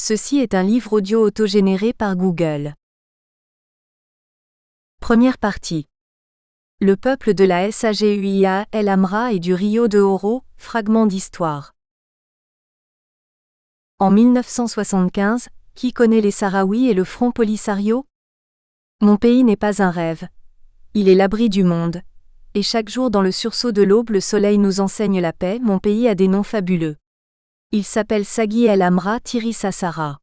Ceci est un livre audio autogénéré par Google. Première partie. Le peuple de la Saguia El Amra et du Rio de Oro, fragment d'histoire. En 1975, qui connaît les Sahraouis et le Front Polisario? Mon pays n'est pas un rêve. Il est l'abri du monde. Et chaque jour dans le sursaut de l'aube le soleil nous enseigne la paix. Mon pays a des noms fabuleux. Il s'appelle Saguia El Amra Tiri Sassara.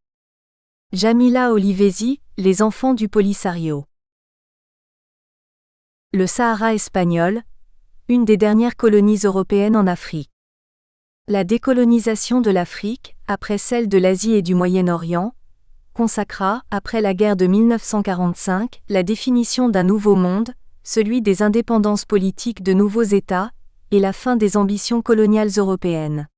Jamila Olivesi, les enfants du Polisario. Le Sahara espagnol, une des dernières colonies européennes en Afrique. La décolonisation de l'Afrique, après celle de l'Asie et du Moyen-Orient, consacra, après la guerre de 1945, la définition d'un nouveau monde, celui des indépendances politiques de nouveaux États, et la fin des ambitions coloniales européennes.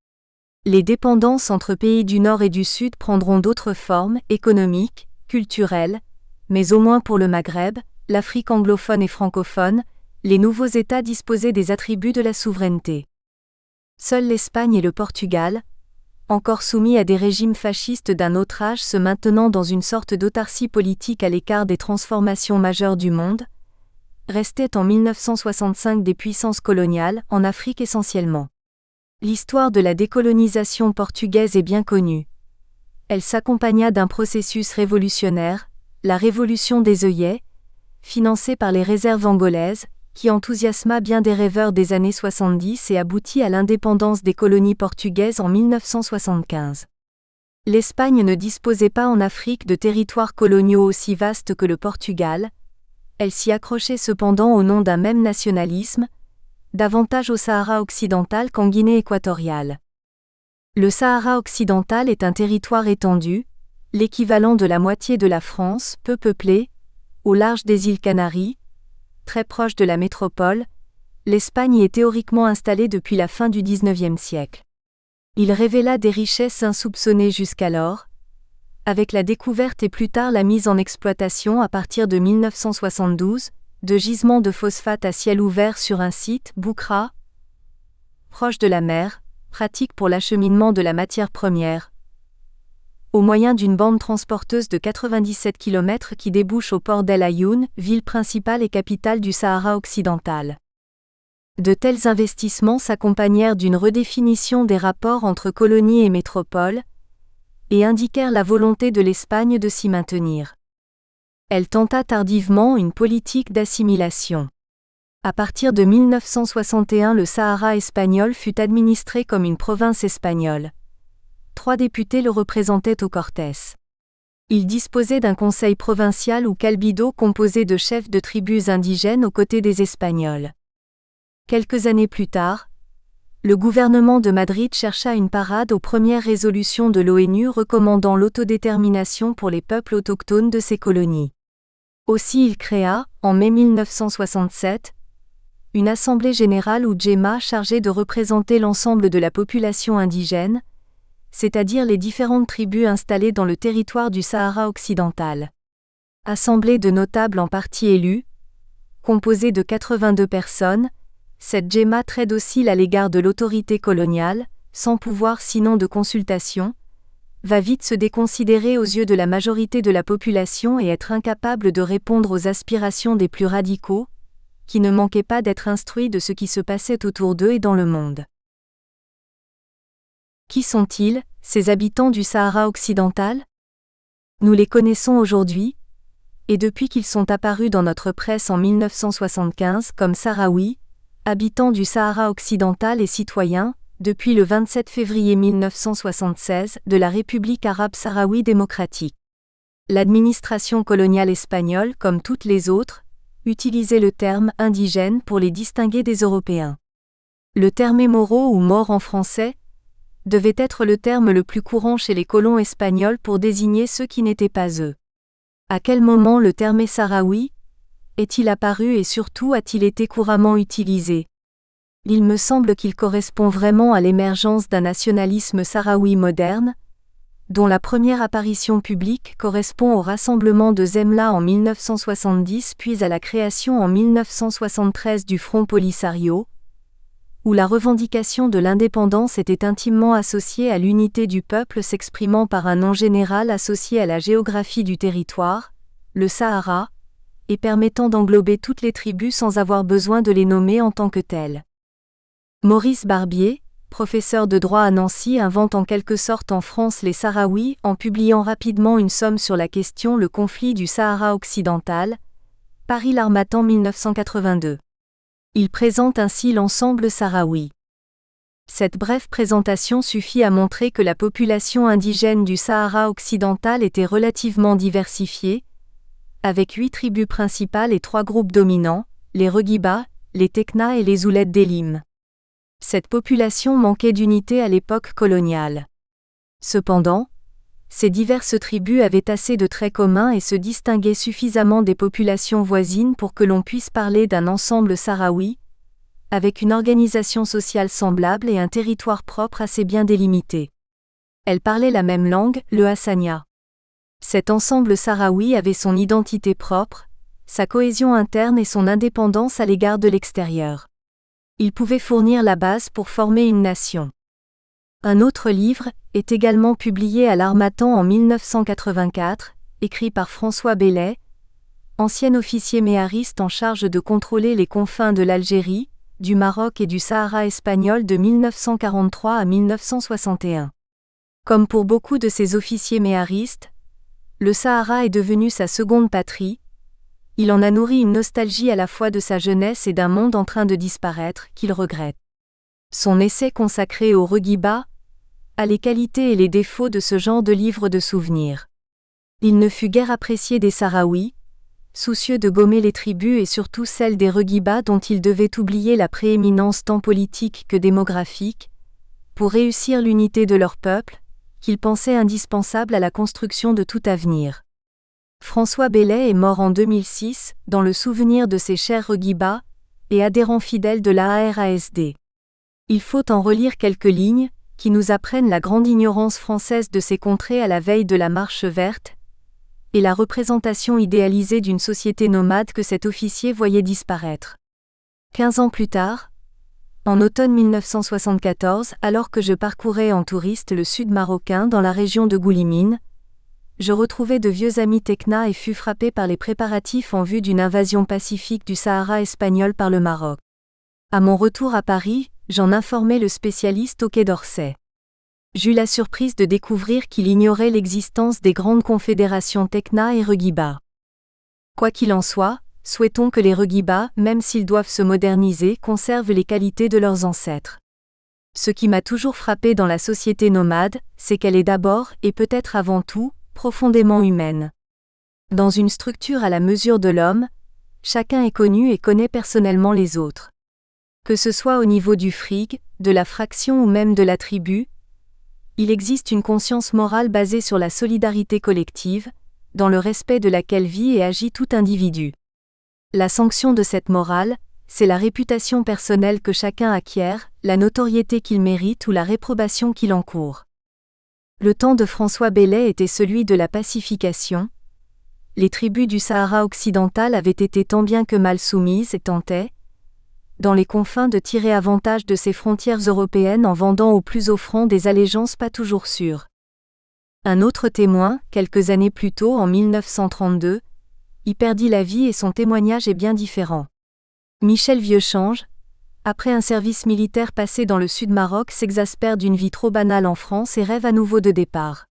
Les dépendances entre pays du Nord et du Sud prendront d'autres formes, économiques, culturelles, mais au moins pour le Maghreb, l'Afrique anglophone et francophone, les nouveaux États disposaient des attributs de la souveraineté. Seuls l'Espagne et le Portugal, encore soumis à des régimes fascistes d'un autre âge se maintenant dans une sorte d'autarcie politique à l'écart des transformations majeures du monde, restaient en 1965 des puissances coloniales, en Afrique essentiellement. L'histoire de la décolonisation portugaise est bien connue. Elle s'accompagna d'un processus révolutionnaire, la Révolution des œillets, financée par les réserves angolaises, qui enthousiasma bien des rêveurs des années 70 et aboutit à l'indépendance des colonies portugaises en 1975. L'Espagne ne disposait pas en Afrique de territoires coloniaux aussi vastes que le Portugal, elle s'y accrochait cependant au nom d'un même nationalisme, davantage au Sahara occidental qu'en Guinée équatoriale. Le Sahara occidental est un territoire étendu, l'équivalent de la moitié de la France, peu peuplé, au large des îles Canaries, très proche de la métropole, l'Espagne y est théoriquement installée depuis la fin du XIXe siècle. Il révéla des richesses insoupçonnées jusqu'alors, avec la découverte et plus tard la mise en exploitation à partir de 1972, de gisements de phosphate à ciel ouvert sur un site, Boukra, proche de la mer, pratique pour l'acheminement de la matière première, au moyen d'une bande transporteuse de 97 km qui débouche au port d'El Ayoun, ville principale et capitale du Sahara occidental. De tels investissements s'accompagnèrent d'une redéfinition des rapports entre colonies et métropole, et indiquèrent la volonté de l'Espagne de s'y maintenir. Elle tenta tardivement une politique d'assimilation. À partir de 1961, le Sahara espagnol fut administré comme une province espagnole. 3 députés le représentaient aux Cortes. Il disposait d'un conseil provincial ou cabildo composé de chefs de tribus indigènes aux côtés des Espagnols. Quelques années plus tard, le gouvernement de Madrid chercha une parade aux premières résolutions de l'ONU recommandant l'autodétermination pour les peuples autochtones de ces colonies. Aussi il créa, en mai 1967, une assemblée générale ou Djema chargée de représenter l'ensemble de la population indigène, c'est-à-dire les différentes tribus installées dans le territoire du Sahara occidental. Assemblée de notables en partie élus, composée de 82 personnes, cette Djema très docile à l'égard de l'autorité coloniale, sans pouvoir sinon de consultation, va vite se déconsidérer aux yeux de la majorité de la population et être incapable de répondre aux aspirations des plus radicaux, qui ne manquaient pas d'être instruits de ce qui se passait autour d'eux et dans le monde. Qui sont-ils, ces habitants du Sahara occidental? Nous les connaissons aujourd'hui, et depuis qu'ils sont apparus dans notre presse en 1975 comme Sahraouis, habitants du Sahara occidental et citoyens, depuis le 27 février 1976, de la République arabe sahraoui démocratique. L'administration coloniale espagnole, comme toutes les autres, utilisait le terme « indigène » pour les distinguer des Européens. Le terme moro ou mort en français devait être le terme le plus courant chez les colons espagnols pour désigner ceux qui n'étaient pas eux. À quel moment le terme sahraoui est-il apparu et surtout a-t-il été couramment utilisé? Il me semble qu'il correspond vraiment à l'émergence d'un nationalisme sahraoui moderne, dont la première apparition publique correspond au rassemblement de Zemla en 1970 puis à la création en 1973 du Front Polisario, où la revendication de l'indépendance était intimement associée à l'unité du peuple s'exprimant par un nom général associé à la géographie du territoire, le Sahara, et permettant d'englober toutes les tribus sans avoir besoin de les nommer en tant que telles. Maurice Barbier, professeur de droit à Nancy, invente en quelque sorte en France les Sahraouis en publiant rapidement une somme sur la question Le conflit du Sahara occidental, Paris l'Harmattan 1982. Il présente ainsi l'ensemble sahraoui. Cette brève présentation suffit à montrer que la population indigène du Sahara occidental était relativement diversifiée, avec 8 tribus principales et 3 groupes dominants, les Reguiba, les Tekna et les Ouled Delim. Cette population manquait d'unité à l'époque coloniale. Cependant, ces diverses tribus avaient assez de traits communs et se distinguaient suffisamment des populations voisines pour que l'on puisse parler d'un ensemble sahraoui, avec une organisation sociale semblable et un territoire propre assez bien délimité. Elles parlaient la même langue, le hassania. Cet ensemble sahraoui avait son identité propre, sa cohésion interne et son indépendance à l'égard de l'extérieur. Il pouvait fournir la base pour former une nation. Un autre livre est également publié à l'Harmattan en 1984, écrit par François Bellet, ancien officier méhariste en charge de contrôler les confins de l'Algérie, du Maroc et du Sahara espagnol de 1943 à 1961. Comme pour beaucoup de ces officiers méharistes, le Sahara est devenu sa seconde patrie. Il en a nourri une nostalgie à la fois de sa jeunesse et d'un monde en train de disparaître, qu'il regrette. Son essai consacré aux Reguiba a les qualités et les défauts de ce genre de livre de souvenirs. Il ne fut guère apprécié des Sahraouis, soucieux de gommer les tribus et surtout celles des Reguiba dont il devait oublier la prééminence tant politique que démographique, pour réussir l'unité de leur peuple, qu'il pensait indispensable à la construction de tout avenir. François Bellet est mort en 2006, dans le souvenir de ses chers Reguiba, et adhérent fidèle de l'ARASD. Il faut en relire quelques lignes, qui nous apprennent la grande ignorance française de ces contrées à la veille de la Marche verte, et la représentation idéalisée d'une société nomade que cet officier voyait disparaître. 15 ans plus tard, en automne 1974, alors que je parcourais en touriste le sud marocain dans la région de Goulimine, je retrouvai de vieux amis Tekna et fus frappé par les préparatifs en vue d'une invasion pacifique du Sahara espagnol par le Maroc. À mon retour à Paris, j'en informai le spécialiste au Quai d'Orsay. J'eus la surprise de découvrir qu'il ignorait l'existence des grandes confédérations Tekna et Reguiba. Quoi qu'il en soit, souhaitons que les Reguiba, même s'ils doivent se moderniser, conservent les qualités de leurs ancêtres. Ce qui m'a toujours frappé dans la société nomade, c'est qu'elle est d'abord, et peut-être avant tout, profondément humaine. Dans une structure à la mesure de l'homme, chacun est connu et connaît personnellement les autres. Que ce soit au niveau du frig, de la fraction ou même de la tribu, il existe une conscience morale basée sur la solidarité collective, dans le respect de laquelle vit et agit tout individu. La sanction de cette morale, c'est la réputation personnelle que chacun acquiert, la notoriété qu'il mérite ou la réprobation qu'il encourt. Le temps de François Bellet était celui de la pacification. Les tribus du Sahara occidental avaient été tant bien que mal soumises et tentaient, dans les confins, de tirer avantage de ces frontières européennes en vendant au plus offrant des allégeances pas toujours sûres. Un autre témoin, quelques années plus tôt en 1932, y perdit la vie et son témoignage est bien différent. Michel Vieuxchange, après un service militaire passé dans le sud Maroc, s'exaspère d'une vie trop banale en France et rêve à nouveau de départ.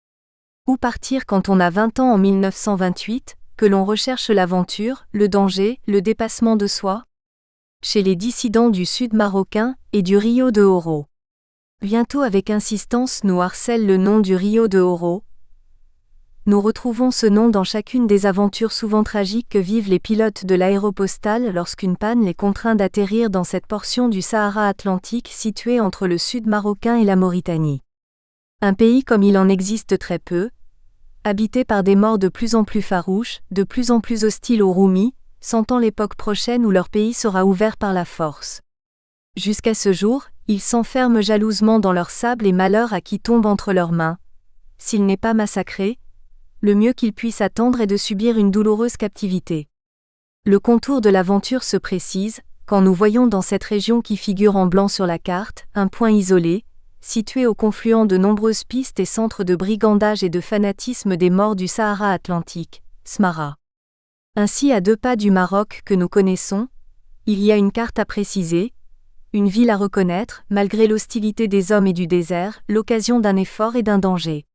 Où partir quand on a 20 ans en 1928, que l'on recherche l'aventure, le danger, le dépassement de soi ? Chez les dissidents du sud marocain et du Rio de Oro. Bientôt avec insistance nous harcèle le nom du Rio de Oro. Nous retrouvons ce nom dans chacune des aventures souvent tragiques que vivent les pilotes de l'aéropostale lorsqu'une panne les contraint d'atterrir dans cette portion du Sahara Atlantique située entre le sud marocain et la Mauritanie. Un pays comme il en existe très peu, habité par des morts de plus en plus farouches, de plus en plus hostiles aux Roumis, sentant l'époque prochaine où leur pays sera ouvert par la force. Jusqu'à ce jour, ils s'enferment jalousement dans leur sable et malheur à qui tombe entre leurs mains. S'il n'est pas massacré, le mieux qu'il puisse attendre est de subir une douloureuse captivité. Le contour de l'aventure se précise, quand nous voyons dans cette région qui figure en blanc sur la carte, un point isolé, situé au confluent de nombreuses pistes et centres de brigandage et de fanatisme des morts du Sahara Atlantique, Smara. Ainsi, à 2 pas du Maroc que nous connaissons, il y a une carte à préciser, une ville à reconnaître, malgré l'hostilité des hommes et du désert, l'occasion d'un effort et d'un danger.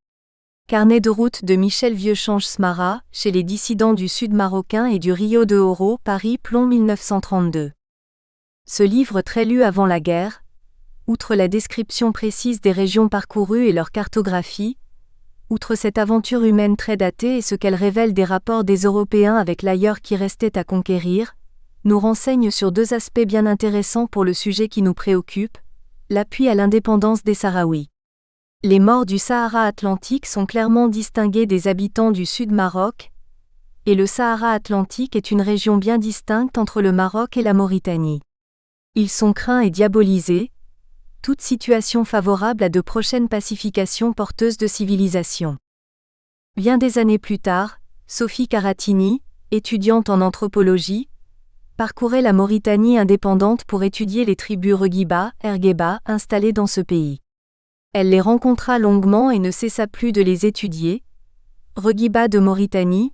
Carnet de route de Michel Vieuxchange Smara, chez les dissidents du Sud marocain et du Rio de Oro, Paris, plomb 1932. Ce livre très lu avant la guerre, outre la description précise des régions parcourues et leur cartographie, outre cette aventure humaine très datée et ce qu'elle révèle des rapports des Européens avec l'ailleurs qui restait à conquérir, nous renseigne sur 2 aspects bien intéressants pour le sujet qui nous préoccupe, l'appui à l'indépendance des Sahraouis. Les morts du Sahara Atlantique sont clairement distingués des habitants du Sud Maroc, et le Sahara Atlantique est une région bien distincte entre le Maroc et la Mauritanie. Ils sont craints et diabolisés, toute situation favorable à de prochaines pacifications porteuses de civilisation. Bien des années plus tard, Sophie Caratini, étudiante en anthropologie, parcourait la Mauritanie indépendante pour étudier les tribus Reguiba, Ergueba, installées dans ce pays. Elle les rencontra longuement et ne cessa plus de les étudier, Reguiba de Mauritanie,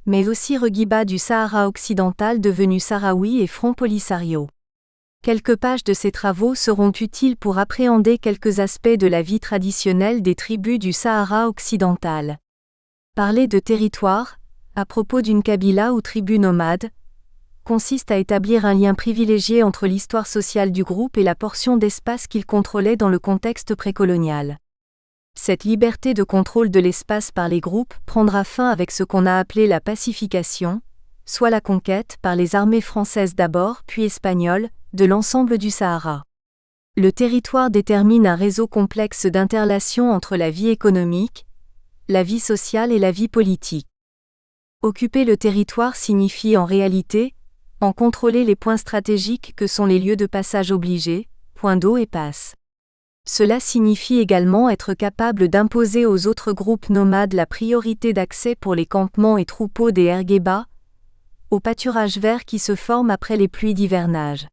mais aussi Reguiba du Sahara occidental devenu Sahraoui et Front Polisario. Quelques pages de ces travaux seront utiles pour appréhender quelques aspects de la vie traditionnelle des tribus du Sahara occidental. Parler de territoire, à propos d'une kabila ou tribu nomade, consiste à établir un lien privilégié entre l'histoire sociale du groupe et la portion d'espace qu'il contrôlait dans le contexte précolonial. Cette liberté de contrôle de l'espace par les groupes prendra fin avec ce qu'on a appelé la pacification, soit la conquête par les armées françaises d'abord puis espagnoles, de l'ensemble du Sahara. Le territoire détermine un réseau complexe d'interrelations entre la vie économique, la vie sociale et la vie politique. Occuper le territoire signifie en réalité en contrôler les points stratégiques que sont les lieux de passage obligés, points d'eau et passes. Cela signifie également être capable d'imposer aux autres groupes nomades la priorité d'accès pour les campements et troupeaux des Ergueba, aux pâturages verts qui se forment après les pluies d'hivernage.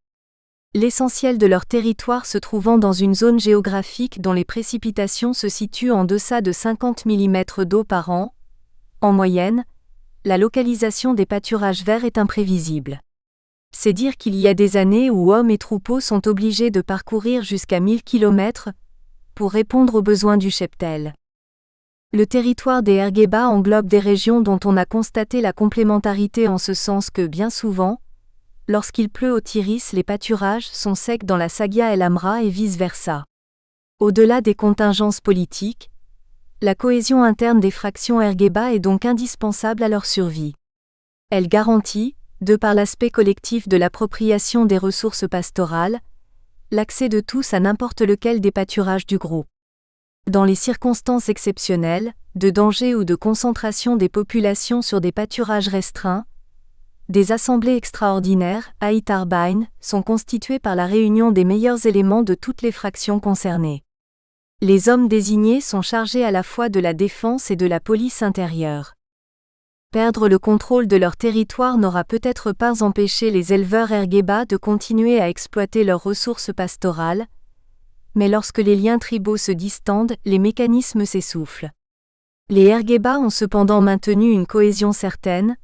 L'essentiel de leur territoire se trouvant dans une zone géographique dont les précipitations se situent en deçà de 50 mm d'eau par an, en moyenne, la localisation des pâturages verts est imprévisible. C'est dire qu'il y a des années où hommes et troupeaux sont obligés de parcourir jusqu'à 1000 km pour répondre aux besoins du cheptel. Le territoire des Ergueba englobe des régions dont on a constaté la complémentarité en ce sens que bien souvent, lorsqu'il pleut au Tiris, les pâturages sont secs dans la Sagia El Amra et vice-versa. Au-delà des contingences politiques, la cohésion interne des fractions Ergueba est donc indispensable à leur survie. Elle garantit, de par l'aspect collectif de l'appropriation des ressources pastorales, l'accès de tous à n'importe lequel des pâturages du groupe. Dans les circonstances exceptionnelles, de danger ou de concentration des populations sur des pâturages restreints, des assemblées extraordinaires, Aït-Arbaïn, sont constituées par la réunion des meilleurs éléments de toutes les fractions concernées. Les hommes désignés sont chargés à la fois de la défense et de la police intérieure. Perdre le contrôle de leur territoire n'aura peut-être pas empêché les éleveurs Ergueba de continuer à exploiter leurs ressources pastorales, mais lorsque les liens tribaux se distendent, les mécanismes s'essoufflent. Les Ergueba ont cependant maintenu une cohésion certaine,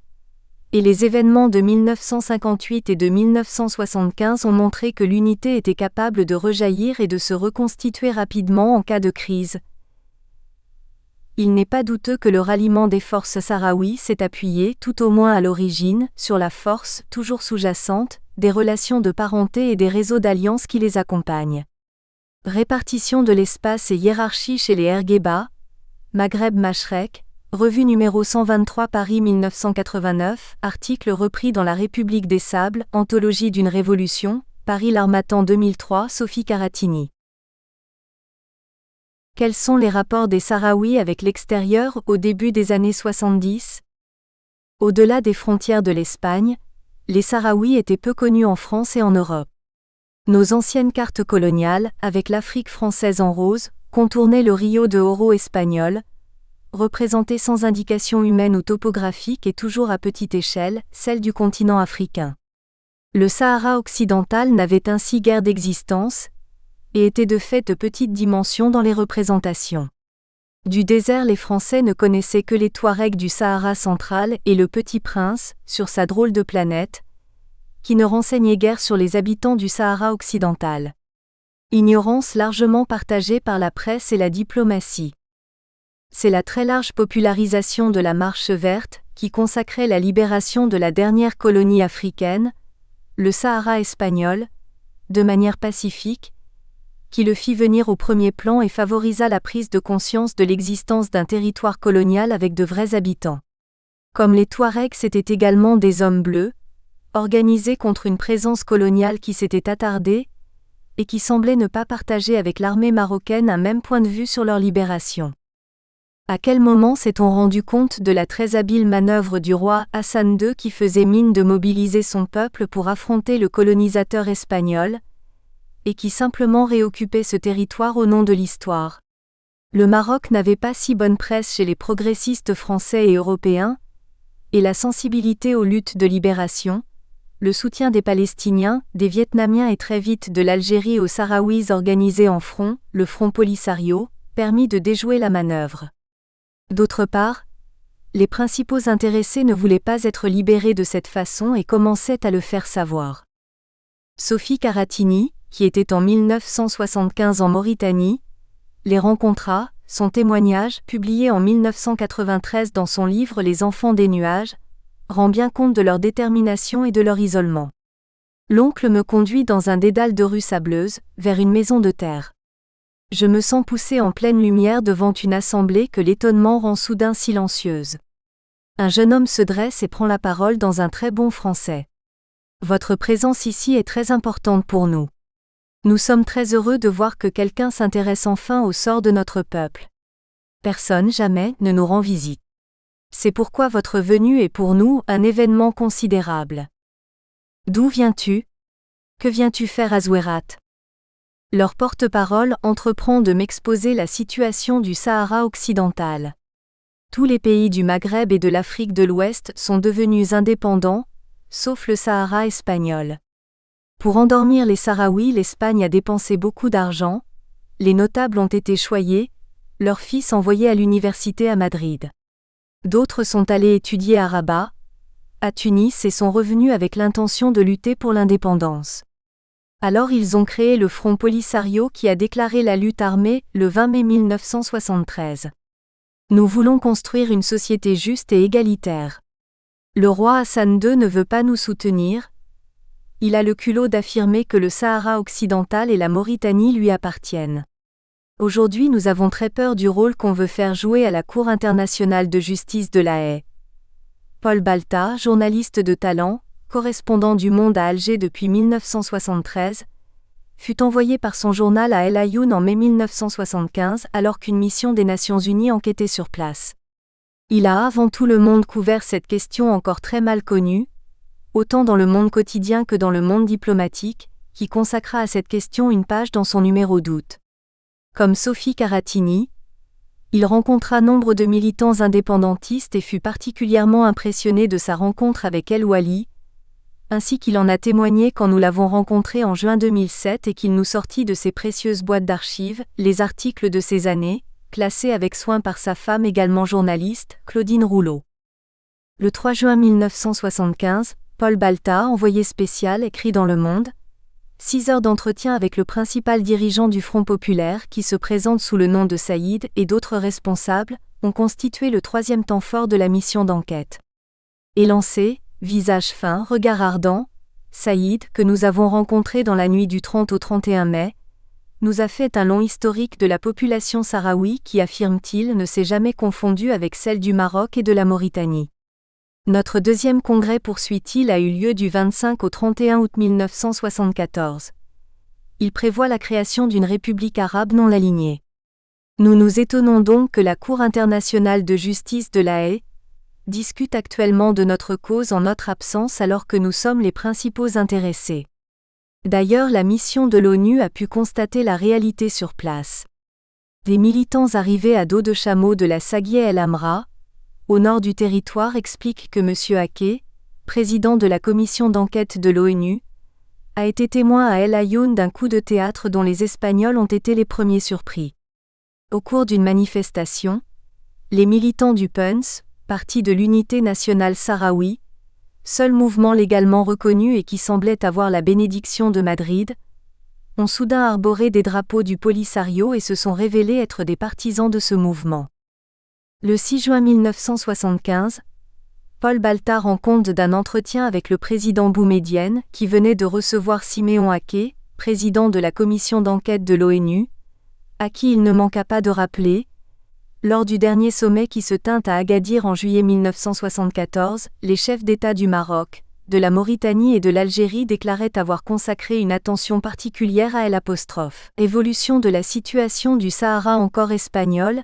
et les événements de 1958 et de 1975 ont montré que l'unité était capable de rejaillir et de se reconstituer rapidement en cas de crise. Il n'est pas douteux que le ralliement des forces sahraouies s'est appuyé, tout au moins à l'origine, sur la force, toujours sous-jacente, des relations de parenté et des réseaux d'alliances qui les accompagnent. Répartition de l'espace et hiérarchie chez les Ergueba, Maghreb Mashrek, revue numéro 123 Paris 1989, article repris dans La République des Sables, Anthologie d'une révolution, Paris l'Harmattan 2003, Sophie Caratini. Quels sont les rapports des Sahraouis avec l'extérieur au début des années 70 ? Au-delà des frontières de l'Espagne, les Sahraouis étaient peu connus en France et en Europe. Nos anciennes cartes coloniales, avec l'Afrique française en rose, contournaient le Rio de Oro espagnol, représenté sans indication humaine ou topographique et toujours à petite échelle, celle du continent africain. Le Sahara occidental n'avait ainsi guère d'existence, et était de fait de petite dimension dans les représentations. Du désert, les Français ne connaissaient que les Touaregs du Sahara central et le Petit Prince, sur sa drôle de planète, qui ne renseignait guère sur les habitants du Sahara occidental. Ignorance largement partagée par la presse et la diplomatie. C'est la très large popularisation de la Marche verte, qui consacrait la libération de la dernière colonie africaine, le Sahara espagnol, de manière pacifique, qui le fit venir au premier plan et favorisa la prise de conscience de l'existence d'un territoire colonial avec de vrais habitants. Comme les Touaregs, c'étaient également des hommes bleus, organisés contre une présence coloniale qui s'était attardée, et qui semblait ne pas partager avec l'armée marocaine un même point de vue sur leur libération. À quel moment s'est-on rendu compte de la très habile manœuvre du roi Hassan II qui faisait mine de mobiliser son peuple pour affronter le colonisateur espagnol, et qui simplement réoccupait ce territoire au nom de l'histoire? Le Maroc n'avait pas si bonne presse chez les progressistes français et européens, et la sensibilité aux luttes de libération, le soutien des Palestiniens, des Vietnamiens et très vite de l'Algérie aux Sahraouis organisés en front, le Front Polisario, permit de déjouer la manœuvre. D'autre part, les principaux intéressés ne voulaient pas être libérés de cette façon et commençaient à le faire savoir. Sophie Caratini, qui était en 1975 en Mauritanie, les rencontra. Son témoignage, publié en 1993 dans son livre Les enfants des nuages, rend bien compte de leur détermination et de leur isolement. L'oncle me conduit dans un dédale de rue sableuse, vers une maison de terre. Je me sens poussé en pleine lumière devant une assemblée que l'étonnement rend soudain silencieuse. Un jeune homme se dresse et prend la parole dans un très bon français. Votre présence ici est très importante pour nous. Nous sommes très heureux de voir que quelqu'un s'intéresse enfin au sort de notre peuple. Personne jamais ne nous rend visite. C'est pourquoi votre venue est pour nous un événement considérable. D'où viens-tu? Que viens-tu faire à Zouérate? Leur porte-parole entreprend de m'exposer la situation du Sahara occidental. Tous les pays du Maghreb et de l'Afrique de l'Ouest sont devenus indépendants, sauf le Sahara espagnol. Pour endormir les Sahraouis, l'Espagne a dépensé beaucoup d'argent, les notables ont été choyés, leurs fils envoyés à l'université à Madrid. D'autres sont allés étudier à Rabat, à Tunis et sont revenus avec l'intention de lutter pour l'indépendance. Alors ils ont créé le Front Polisario qui a déclaré la lutte armée le 20 mai 1973. Nous voulons construire une société juste et égalitaire. Le roi Hassan II ne veut pas nous soutenir. Il a le culot d'affirmer que le Sahara occidental et la Mauritanie lui appartiennent. Aujourd'hui nous avons très peur du rôle qu'on veut faire jouer à la Cour internationale de justice de La Haye. Paul Balta, journaliste de talent, correspondant du Monde à Alger depuis 1973, fut envoyé par son journal à El Ayoun en mai 1975 alors qu'une mission des Nations Unies enquêtait sur place. Il a avant tout le monde couvert cette question encore très mal connue, autant dans le monde quotidien que dans le monde diplomatique, qui consacra à cette question une page dans son numéro d'août. Comme Sophie Caratini, il rencontra nombre de militants indépendantistes et fut particulièrement impressionné de sa rencontre avec El Wali, ainsi qu'il en a témoigné quand nous l'avons rencontré en juin 2007 et qu'il nous sortit de ses précieuses boîtes d'archives, les articles de ces années, classés avec soin par sa femme également journaliste, Claudine Rouleau. Le 3 juin 1975, Paul Balta, envoyé spécial, écrit dans Le Monde, 6 heures d'entretien avec le principal dirigeant du Front populaire qui se présente sous le nom de Saïd et d'autres responsables, ont constitué le troisième temps fort de la mission d'enquête. Élancé, visage fin, regard ardent, Saïd, que nous avons rencontré dans la nuit du 30 au 31 mai, nous a fait un long historique de la population sahraoui qui, affirme-t-il, ne s'est jamais confondue avec celle du Maroc et de la Mauritanie. Notre deuxième congrès, poursuit-il, a eu lieu du 25 au 31 août 1974. Il prévoit la création d'une république arabe non alignée. Nous nous étonnons donc que la Cour internationale de justice de La Haye discute actuellement de notre cause en notre absence alors que nous sommes les principaux intéressés. D'ailleurs, la mission de l'ONU a pu constater la réalité sur place. Des militants arrivés à dos de chameau de la Saguier El Amra, au nord du territoire, expliquent que M. Haké, président de la commission d'enquête de l'ONU, a été témoin à El Ayoun d'un coup de théâtre dont les Espagnols ont été les premiers surpris. Au cours d'une manifestation, les militants du PUNS, Parti de l'Unité nationale sahraoui, seul mouvement légalement reconnu et qui semblait avoir la bénédiction de Madrid, ont soudain arboré des drapeaux du Polisario et se sont révélés être des partisans de ce mouvement. Le 6 juin 1975, Paul Balta rend compte d'un entretien avec le président Boumedienne, qui venait de recevoir Siméon Aké, président de la commission d'enquête de l'ONU, à qui il ne manqua pas de rappeler, lors du dernier sommet qui se tint à Agadir en juillet 1974, les chefs d'État du Maroc, de la Mauritanie et de l'Algérie déclaraient avoir consacré une attention particulière à l'évolution de la situation du Sahara encore espagnol,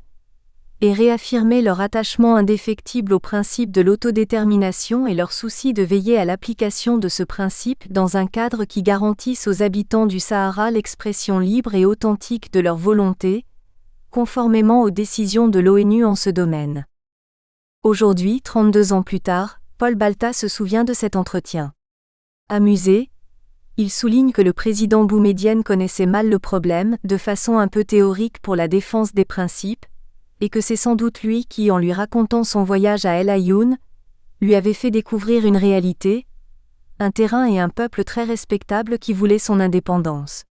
et réaffirmer leur attachement indéfectible au principe de l'autodétermination et leur souci de veiller à l'application de ce principe dans un cadre qui garantisse aux habitants du Sahara l'expression libre et authentique de leur volonté, conformément aux décisions de l'ONU en ce domaine. Aujourd'hui, 32 ans plus tard, Paul Balta se souvient de cet entretien. Amusé, il souligne que le président Boumedienne connaissait mal le problème, de façon un peu théorique pour la défense des principes, et que c'est sans doute lui qui, en lui racontant son voyage à El Ayoun, lui avait fait découvrir une réalité, un terrain et un peuple très respectables qui voulaient son indépendance.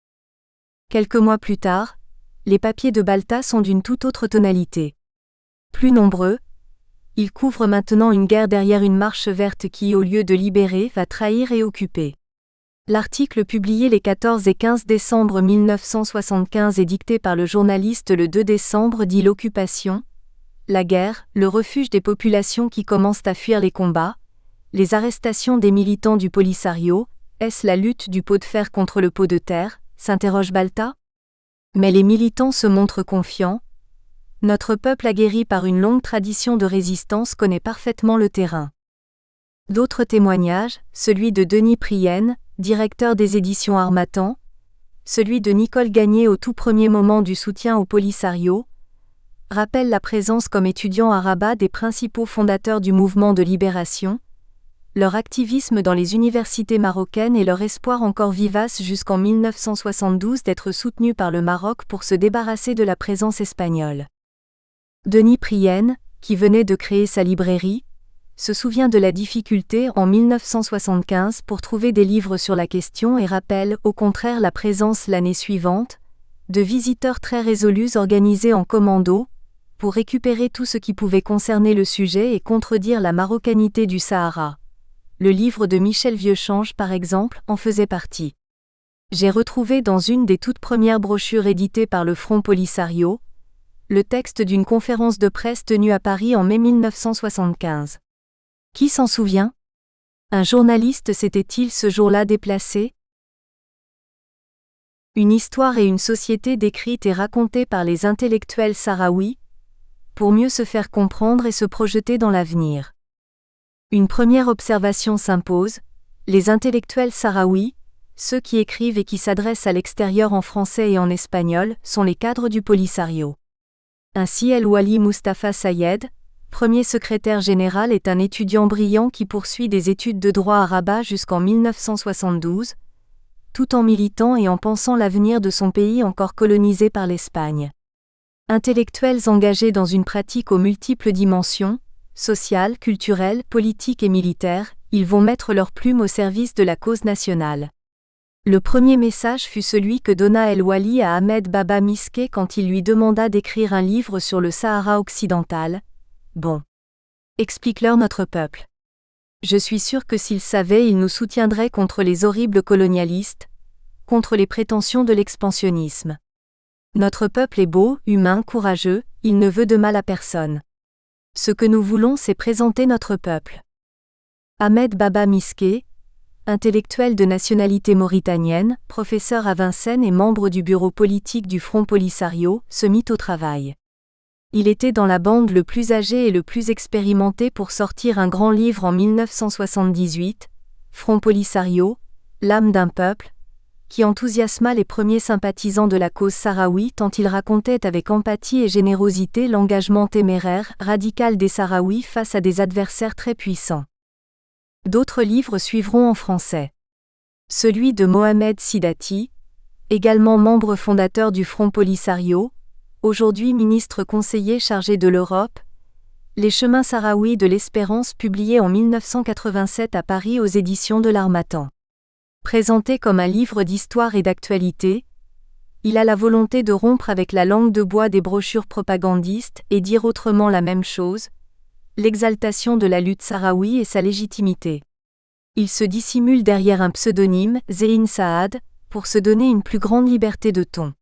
Quelques mois plus tard, les papiers de Balta sont d'une toute autre tonalité. Plus nombreux, ils couvrent maintenant une guerre derrière une marche verte qui, au lieu de libérer, va trahir et occuper. L'article publié les 14 et 15 décembre 1975 et dicté par le journaliste le 2 décembre dit l'occupation, la guerre, le refuge des populations qui commencent à fuir les combats, les arrestations des militants du Polisario, est-ce la lutte du pot de fer contre le pot de terre, s'interroge Balta. Mais les militants se montrent confiants. Notre peuple aguerri par une longue tradition de résistance connaît parfaitement le terrain. D'autres témoignages, celui de Denis Prienne, directeur des éditions Harmattan, celui de Nicole Gagné au tout premier moment du soutien au Polisario, rappellent la présence comme étudiants à Rabat des principaux fondateurs du mouvement de libération, leur activisme dans les universités marocaines et leur espoir encore vivace jusqu'en 1972 d'être soutenus par le Maroc pour se débarrasser de la présence espagnole. Denis Prienne, qui venait de créer sa librairie, se souvient de la difficulté en 1975 pour trouver des livres sur la question et rappelle au contraire la présence l'année suivante de visiteurs très résolus organisés en commando pour récupérer tout ce qui pouvait concerner le sujet et contredire la marocanité du Sahara. Le livre de Michel Vieuchange par exemple en faisait partie. J'ai retrouvé dans une des toutes premières brochures éditées par le Front Polisario le texte d'une conférence de presse tenue à Paris en mai 1975. Qui s'en souvient? Un journaliste s'était-il ce jour-là déplacé? Une histoire et une société décrite et racontée par les intellectuels sahraouis, pour mieux se faire comprendre et se projeter dans l'avenir. Une première observation s'impose, les intellectuels sahraouis, ceux qui écrivent et qui s'adressent à l'extérieur en français et en espagnol, sont les cadres du Polisario. Ainsi El Wali Mustafa Sayed, premier secrétaire général, est un étudiant brillant qui poursuit des études de droit à Rabat jusqu'en 1972, tout en militant et en pensant l'avenir de son pays encore colonisé par l'Espagne. Intellectuels engagés dans une pratique aux multiples dimensions, sociale, culturelle, politique et militaire, ils vont mettre leur plume au service de la cause nationale. Le premier message fut celui que donna El Wali à Ahmed Baba Miske quand il lui demanda d'écrire un livre sur le Sahara occidental. Bon. Explique-leur notre peuple. Je suis sûr que s'ils savaient, ils nous soutiendraient contre les horribles colonialistes, contre les prétentions de l'expansionnisme. Notre peuple est beau, humain, courageux, il ne veut de mal à personne. Ce que nous voulons, c'est présenter notre peuple. Ahmed Baba Miske, intellectuel de nationalité mauritanienne, professeur à Vincennes et membre du bureau politique du Front Polisario, se mit au travail. Il était dans la bande le plus âgé et le plus expérimenté pour sortir un grand livre en 1978, Front Polisario, l'âme d'un peuple, qui enthousiasma les premiers sympathisants de la cause sahraoui tant il racontait avec empathie et générosité l'engagement téméraire, radical des Sahraouis face à des adversaires très puissants. D'autres livres suivront en français. Celui de Mohamed Sidati, également membre fondateur du Front Polisario, aujourd'hui ministre conseiller chargé de l'Europe, Les chemins sahraouis de l'espérance, publié en 1987 à Paris aux éditions de l'Harmattan. Présenté comme un livre d'histoire et d'actualité, il a la volonté de rompre avec la langue de bois des brochures propagandistes et dire autrement la même chose, l'exaltation de la lutte sahraoui et sa légitimité. Il se dissimule derrière un pseudonyme, Zéhin Saad, pour se donner une plus grande liberté de ton.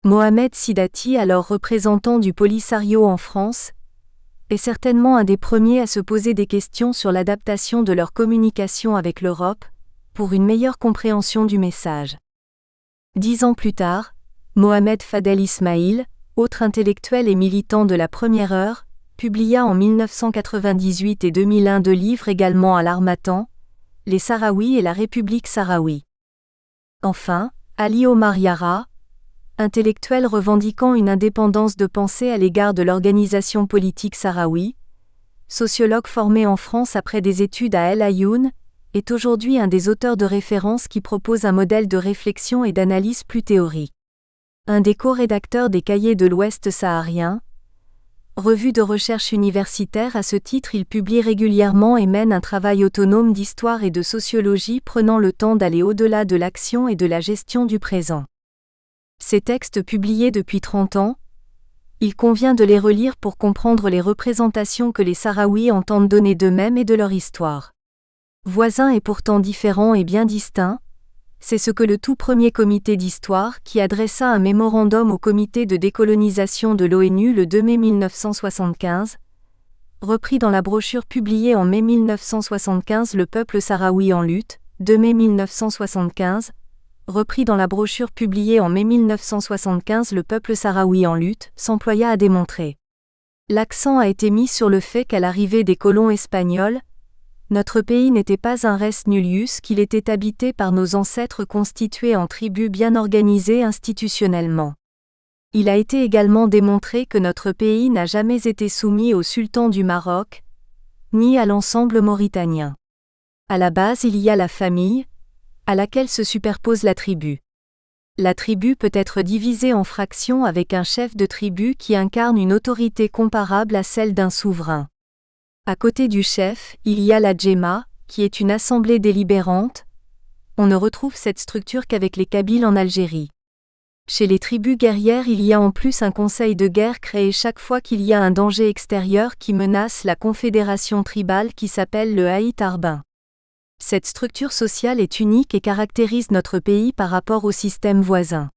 Mohamed Sidati, alors représentant du Polisario en France, est certainement un des premiers à se poser des questions sur l'adaptation de leur communication avec l'Europe, pour une meilleure compréhension du message. 10 ans plus tard, Mohamed Fadel Ismail, autre intellectuel et militant de la première heure, publia en 1998 et 2001 deux livres également à l'Harmattan, Les Sahraouis et la République sahraoui. Enfin, Ali Omar Yara, intellectuel revendiquant une indépendance de pensée à l'égard de l'organisation politique sahraoui, sociologue formé en France après des études à El Ayoun, est aujourd'hui un des auteurs de référence qui propose un modèle de réflexion et d'analyse plus théorique. Un des co-rédacteurs des Cahiers de l'Ouest saharien, revue de recherche universitaire. À ce titre, il publie régulièrement et mène un travail autonome d'histoire et de sociologie prenant le temps d'aller au-delà de l'action et de la gestion du présent. Ces textes publiés depuis 30 ans, il convient de les relire pour comprendre les représentations que les Sahraouis entendent donner d'eux-mêmes et de leur histoire. Voisins et pourtant différents et bien distincts, c'est ce que le tout premier comité d'histoire, qui adressa un mémorandum au comité de décolonisation de l'ONU le 2 mai 1975, repris dans la brochure publiée en mai 1975 Le peuple sahraoui en lutte, 2 mai 1975, repris dans la brochure publiée en mai 1975 Le peuple sahraoui en lutte, s'employa à démontrer. L'accent a été mis sur le fait qu'à l'arrivée des colons espagnols, notre pays n'était pas un res nullius, qu'il était habité par nos ancêtres constitués en tribus bien organisées institutionnellement. Il a été également démontré que notre pays n'a jamais été soumis au sultan du Maroc, ni à l'ensemble mauritanien. À la base, il y a la famille, à laquelle se superpose la tribu. La tribu peut être divisée en fractions avec un chef de tribu qui incarne une autorité comparable à celle d'un souverain. À côté du chef, il y a la djemma, qui est une assemblée délibérante. On ne retrouve cette structure qu'avec les Kabyles en Algérie. Chez les tribus guerrières, il y a en plus un conseil de guerre créé chaque fois qu'il y a un danger extérieur qui menace la confédération tribale qui s'appelle le Haït Arbin. Cette structure sociale est unique et caractérise notre pays par rapport au système voisin.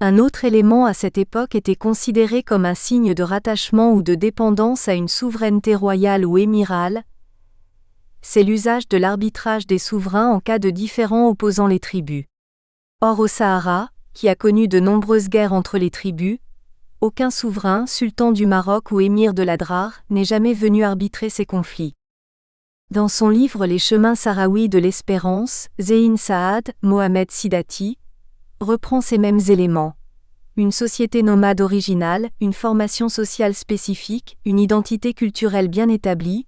Un autre élément à cette époque était considéré comme un signe de rattachement ou de dépendance à une souveraineté royale ou émirale. C'est l'usage de l'arbitrage des souverains en cas de différends opposant les tribus. Or au Sahara, qui a connu de nombreuses guerres entre les tribus, aucun souverain, sultan du Maroc ou émir de l'Adrar, n'est jamais venu arbitrer ces conflits. Dans son livre Les chemins sahraouis de l'espérance, Zéhin Saad, Mohamed Sidati, reprend ces mêmes éléments. Une société nomade originale, une formation sociale spécifique, une identité culturelle bien établie.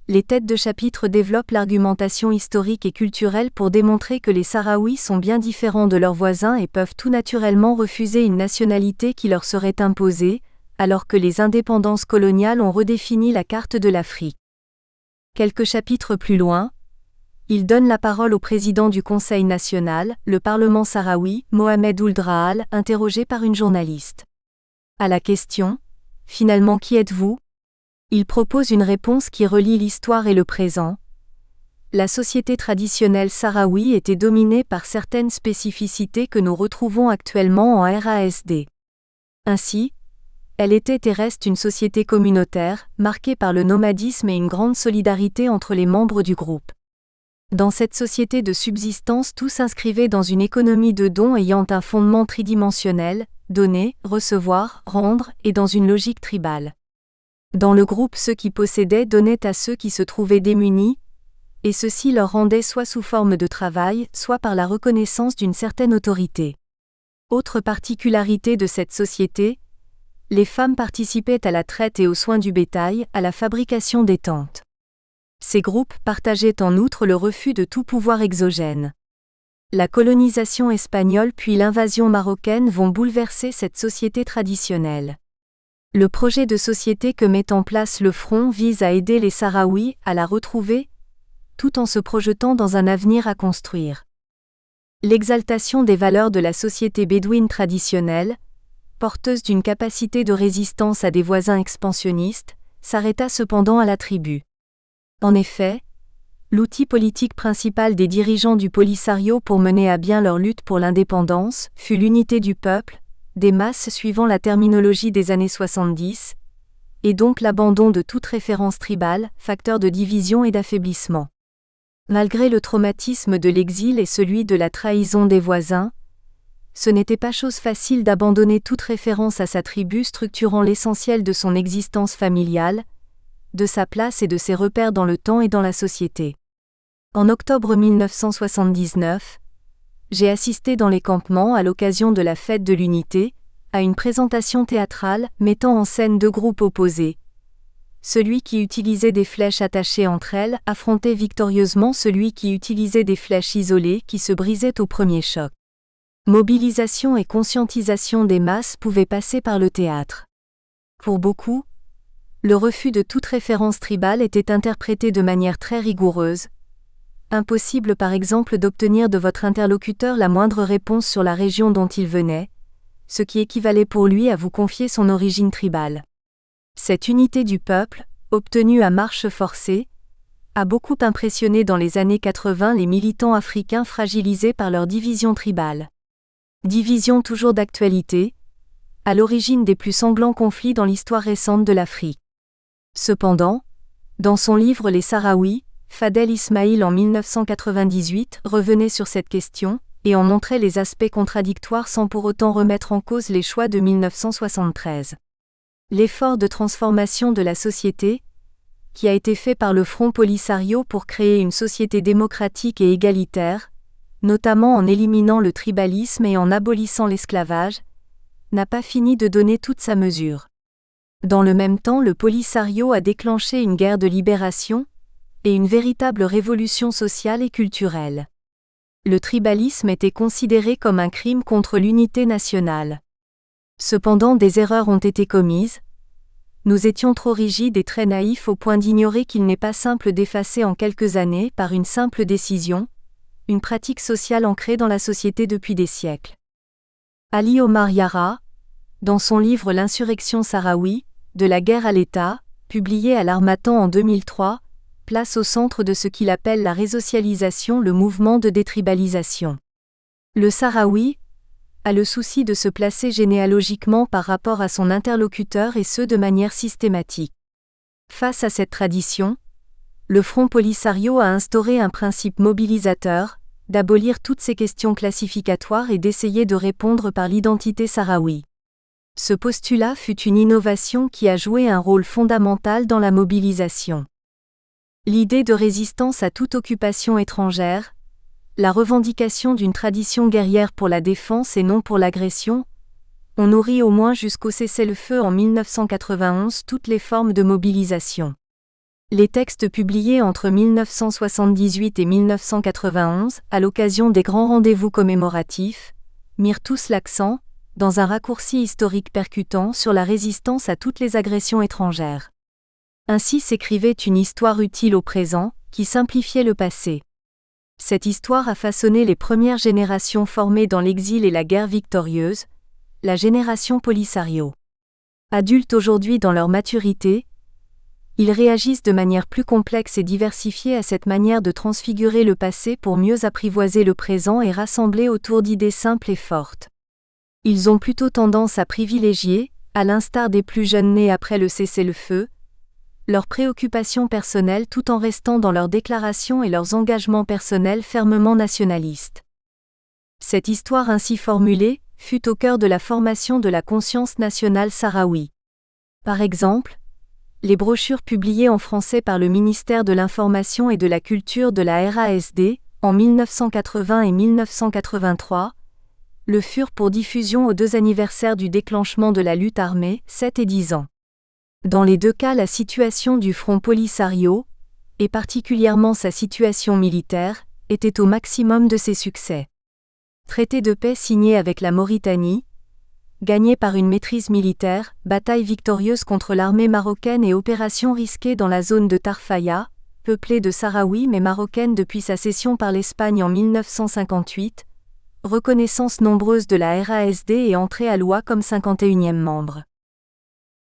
Les têtes de chapitre développent l'argumentation historique et culturelle pour démontrer que les Sahraouis sont bien différents de leurs voisins et peuvent tout naturellement refuser une nationalité qui leur serait imposée, alors que les indépendances coloniales ont redéfini la carte de l'Afrique. Quelques chapitres plus loin, il donne la parole au président du Conseil national, le Parlement sahraoui, Mohamed Ould Rahal, interrogé par une journaliste. À la question « Finalement qui êtes-vous ?», il propose une réponse qui relie l'histoire et le présent. La société traditionnelle sahraoui était dominée par certaines spécificités que nous retrouvons actuellement en RASD. Ainsi, elle était et reste une société communautaire, marquée par le nomadisme et une grande solidarité entre les membres du groupe. Dans cette société de subsistance, tout s'inscrivait dans une économie de dons ayant un fondement tridimensionnel, donner, recevoir, rendre, et dans une logique tribale. Dans le groupe, ceux qui possédaient donnaient à ceux qui se trouvaient démunis, et ceci leur rendait soit sous forme de travail, soit par la reconnaissance d'une certaine autorité. Autre particularité de cette société, les femmes participaient à la traite et aux soins du bétail, à la fabrication des tentes. Ces groupes partageaient en outre le refus de tout pouvoir exogène. La colonisation espagnole puis l'invasion marocaine vont bouleverser cette société traditionnelle. Le projet de société que met en place le Front vise à aider les Sahraouis à la retrouver, tout en se projetant dans un avenir à construire. L'exaltation des valeurs de la société bédouine traditionnelle, porteuse d'une capacité de résistance à des voisins expansionnistes, s'arrêta cependant à la tribu. En effet, l'outil politique principal des dirigeants du Polisario pour mener à bien leur lutte pour l'indépendance fut l'unité du peuple, des masses suivant la terminologie des années 70, et donc l'abandon de toute référence tribale, facteur de division et d'affaiblissement. Malgré le traumatisme de l'exil et celui de la trahison des voisins, ce n'était pas chose facile d'abandonner toute référence à sa tribu structurant l'essentiel de son existence familiale, de sa place et de ses repères dans le temps et dans la société. En octobre 1979, j'ai assisté dans les campements à l'occasion de la fête de l'unité, à une présentation théâtrale mettant en scène deux groupes opposés. Celui qui utilisait des flèches attachées entre elles affrontait victorieusement celui qui utilisait des flèches isolées qui se brisaient au premier choc. Mobilisation et conscientisation des masses pouvaient passer par le théâtre. Pour beaucoup, le refus de toute référence tribale était interprété de manière très rigoureuse. Impossible par exemple d'obtenir de votre interlocuteur la moindre réponse sur la région dont il venait, ce qui équivalait pour lui à vous confier son origine tribale. Cette unité du peuple, obtenue à marche forcée, a beaucoup impressionné dans les années 80 les militants africains fragilisés par leur division tribale. Division toujours d'actualité, à l'origine des plus sanglants conflits dans l'histoire récente de l'Afrique. Cependant, dans son livre Les Sahraouis, Fadel Ismail en 1998 revenait sur cette question, et en montrait les aspects contradictoires sans pour autant remettre en cause les choix de 1973. L'effort de transformation de la société, qui a été fait par le Front Polisario pour créer une société démocratique et égalitaire, notamment en éliminant le tribalisme et en abolissant l'esclavage, n'a pas fini de donner toute sa mesure. Dans le même temps, le Polisario a déclenché une guerre de libération, et une véritable révolution sociale et culturelle. Le tribalisme était considéré comme un crime contre l'unité nationale. Cependant, des erreurs ont été commises. Nous étions trop rigides et très naïfs au point d'ignorer qu'il n'est pas simple d'effacer en quelques années, par une simple décision, une pratique sociale ancrée dans la société depuis des siècles. Ali Omar Yara, dans son livre L'insurrection sahraoui, de la guerre à l'État, publié à l'Harmattan en 2003, place au centre de ce qu'il appelle la résocialisation le mouvement de détribalisation. Le Sahraoui a le souci de se placer généalogiquement par rapport à son interlocuteur et ce de manière systématique. Face à cette tradition, le Front Polisario a instauré un principe mobilisateur, d'abolir toutes ces questions classificatoires et d'essayer de répondre par l'identité sahraoui. Ce postulat fut une innovation qui a joué un rôle fondamental dans la mobilisation. L'idée de résistance à toute occupation étrangère, la revendication d'une tradition guerrière pour la défense et non pour l'agression, ont nourri au moins jusqu'au cessez-le-feu en 1991 toutes les formes de mobilisation. Les textes publiés entre 1978 et 1991, à l'occasion des grands rendez-vous commémoratifs, mirent tous l'accent, dans un raccourci historique percutant sur la résistance à toutes les agressions étrangères. Ainsi s'écrivait une histoire utile au présent, qui simplifiait le passé. Cette histoire a façonné les premières générations formées dans l'exil et la guerre victorieuse, la génération Polisario. Adultes aujourd'hui dans leur maturité, ils réagissent de manière plus complexe et diversifiée à cette manière de transfigurer le passé pour mieux apprivoiser le présent et rassembler autour d'idées simples et fortes. Ils ont plutôt tendance à privilégier, à l'instar des plus jeunes nés après le cessez-le-feu, leurs préoccupations personnelles tout en restant dans leurs déclarations et leurs engagements personnels fermement nationalistes. Cette histoire ainsi formulée fut au cœur de la formation de la conscience nationale sahraoui. Par exemple, les brochures publiées en français par le ministère de l'Information et de la Culture de la RASD, en 1980 et 1983, le furent pour diffusion aux 2 anniversaires du déclenchement de la lutte armée, 7 et 10 ans. Dans les 2 cas, la situation du Front Polisario, et particulièrement sa situation militaire, était au maximum de ses succès. Traité de paix signé avec la Mauritanie, gagné par une maîtrise militaire, bataille victorieuse contre l'armée marocaine et opération risquée dans la zone de Tarfaya, peuplée de Sahraouis mais marocaine depuis sa cession par l'Espagne en 1958, reconnaissance nombreuse de la RASD et entrée à loi comme 51e membre.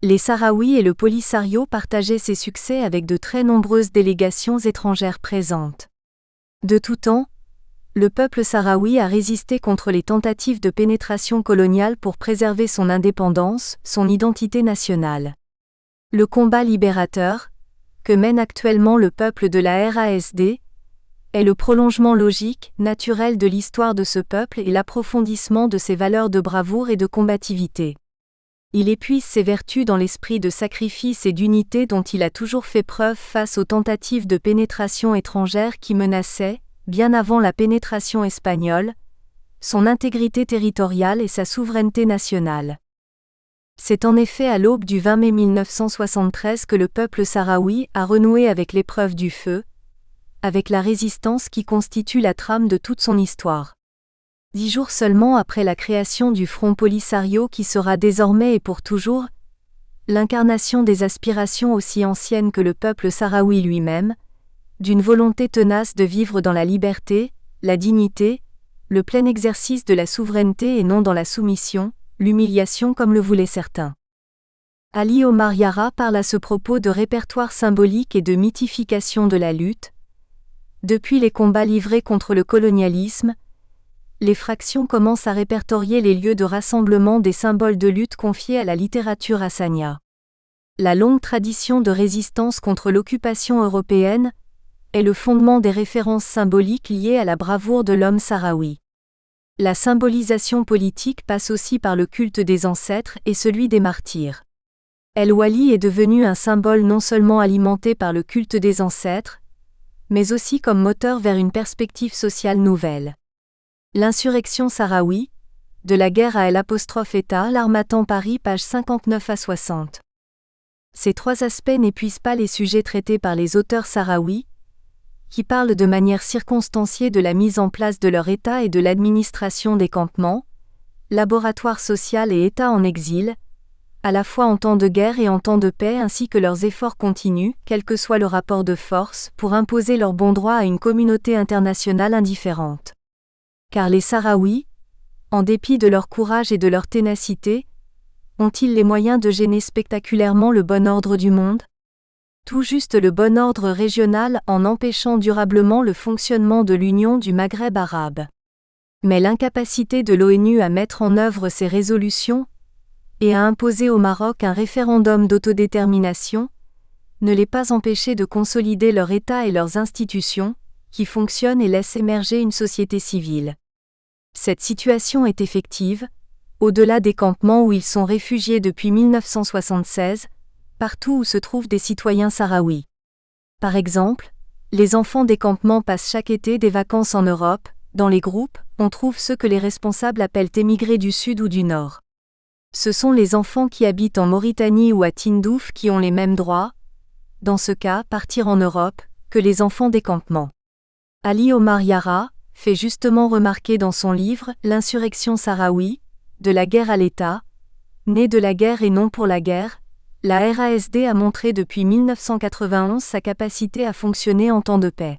Les Sahraouis et le Polisario partageaient ces succès avec de très nombreuses délégations étrangères présentes. De tout temps, le peuple sahraoui a résisté contre les tentatives de pénétration coloniale pour préserver son indépendance, son identité nationale. Le combat libérateur, que mène actuellement le peuple de la RASD, est le prolongement logique, naturel de l'histoire de ce peuple et l'approfondissement de ses valeurs de bravoure et de combativité. Il épuise ses vertus dans l'esprit de sacrifice et d'unité dont il a toujours fait preuve face aux tentatives de pénétration étrangère qui menaçaient, bien avant la pénétration espagnole, son intégrité territoriale et sa souveraineté nationale. C'est en effet à l'aube du 20 mai 1973 que le peuple sahraoui a renoué avec l'épreuve du feu, avec la résistance qui constitue la trame de toute son histoire. 10 jours seulement après la création du Front Polisario qui sera désormais et pour toujours l'incarnation des aspirations aussi anciennes que le peuple sahraoui lui-même, d'une volonté tenace de vivre dans la liberté, la dignité, le plein exercice de la souveraineté et non dans la soumission, l'humiliation comme le voulaient certains. Ali Omar Yara parle à ce propos de répertoire symbolique et de mythification de la lutte. Depuis les combats livrés contre le colonialisme, les fractions commencent à répertorier les lieux de rassemblement des symboles de lutte confiés à la littérature hassania. La longue tradition de résistance contre l'occupation européenne est le fondement des références symboliques liées à la bravoure de l'homme sahraoui. La symbolisation politique passe aussi par le culte des ancêtres et celui des martyrs. El Wali est devenu un symbole non seulement alimenté par le culte des ancêtres, mais aussi comme moteur vers une perspective sociale nouvelle. L'insurrection sahraoui, de la guerre à L'-État, l'Harmattan Paris, pages 59 à 60. Ces trois aspects n'épuisent pas les sujets traités par les auteurs sahraouis, qui parlent de manière circonstanciée de la mise en place de leur État et de l'administration des campements, laboratoire social et État en exil, à la fois en temps de guerre et en temps de paix ainsi que leurs efforts continus, quel que soit le rapport de force, pour imposer leurs bons droits à une communauté internationale indifférente. Car les Sahraouis, en dépit de leur courage et de leur ténacité, ont-ils les moyens de gêner spectaculairement le bon ordre du monde ? Tout juste le bon ordre régional en empêchant durablement le fonctionnement de l'Union du Maghreb arabe. Mais l'incapacité de l'ONU à mettre en œuvre ces résolutions et à imposer au Maroc un référendum d'autodétermination ne les pas empêchés de consolider leur État et leurs institutions, qui fonctionnent et laissent émerger une société civile. Cette situation est effective, au-delà des campements où ils sont réfugiés depuis 1976, partout où se trouvent des citoyens sahraouis. Par exemple, les enfants des campements passent chaque été des vacances en Europe. Dans les groupes, on trouve ceux que les responsables appellent émigrés du Sud ou du Nord. Ce sont les enfants qui habitent en Mauritanie ou à Tindouf qui ont les mêmes droits, dans ce cas partir en Europe, que les enfants des campements. Ali Omar Yara fait justement remarquer dans son livre « L'insurrection sahraoui », de la guerre à l'État, née de la guerre et non pour la guerre, la RASD a montré depuis 1991 sa capacité à fonctionner en temps de paix.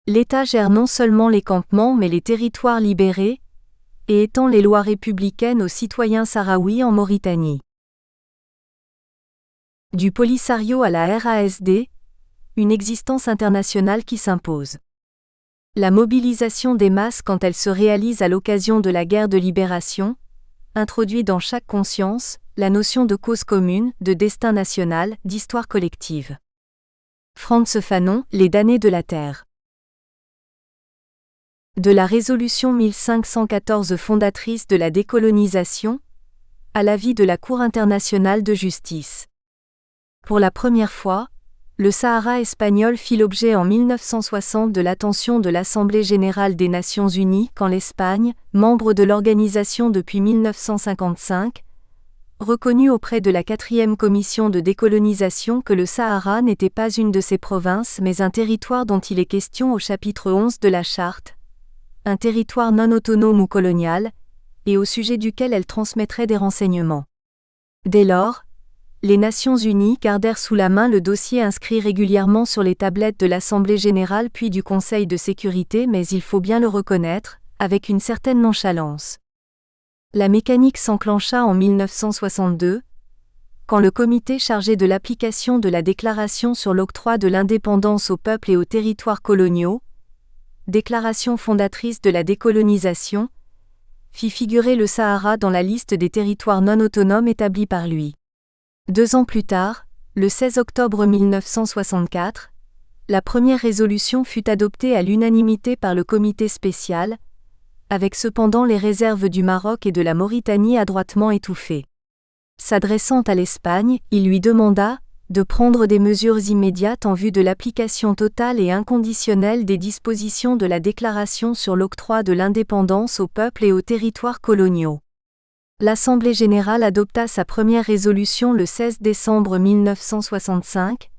L'État gère non seulement les campements mais les territoires libérés, et étend les lois républicaines aux citoyens sahraouis en Mauritanie. Du Polisario à la RASD, une existence internationale qui s'impose. La mobilisation des masses quand elle se réalise à l'occasion de la guerre de libération, introduit dans chaque conscience la notion de cause commune, de destin national, d'histoire collective. Frantz Fanon, Les damnés de la terre. De la résolution 1514 fondatrice de la décolonisation, à l'avis de la Cour internationale de justice. Pour la première fois, le Sahara espagnol fit l'objet en 1960 de l'attention de l'Assemblée générale des Nations unies quand l'Espagne, membre de l'organisation depuis 1955, reconnu auprès de la 4e commission de décolonisation que le Sahara n'était pas une de ses provinces mais un territoire dont il est question au chapitre 11 de la Charte, un territoire non autonome ou colonial, et au sujet duquel elle transmettrait des renseignements. Dès lors, les Nations Unies gardèrent sous la main le dossier inscrit régulièrement sur les tablettes de l'Assemblée générale puis du Conseil de sécurité, mais il faut bien le reconnaître, avec une certaine nonchalance. La mécanique s'enclencha en 1962, quand le comité chargé de l'application de la Déclaration sur l'octroi de l'indépendance aux peuples et aux territoires coloniaux, déclaration fondatrice de la décolonisation, fit figurer le Sahara dans la liste des territoires non autonomes établis par lui. 2 ans plus tard, le 16 octobre 1964, la première résolution fut adoptée à l'unanimité par le comité spécial, avec cependant les réserves du Maroc et de la Mauritanie adroitement étouffées. S'adressant à l'Espagne, il lui demanda de prendre des mesures immédiates en vue de l'application totale et inconditionnelle des dispositions de la Déclaration sur l'octroi de l'indépendance aux peuples et aux territoires coloniaux. L'Assemblée générale adopta sa première résolution le 16 décembre 1965,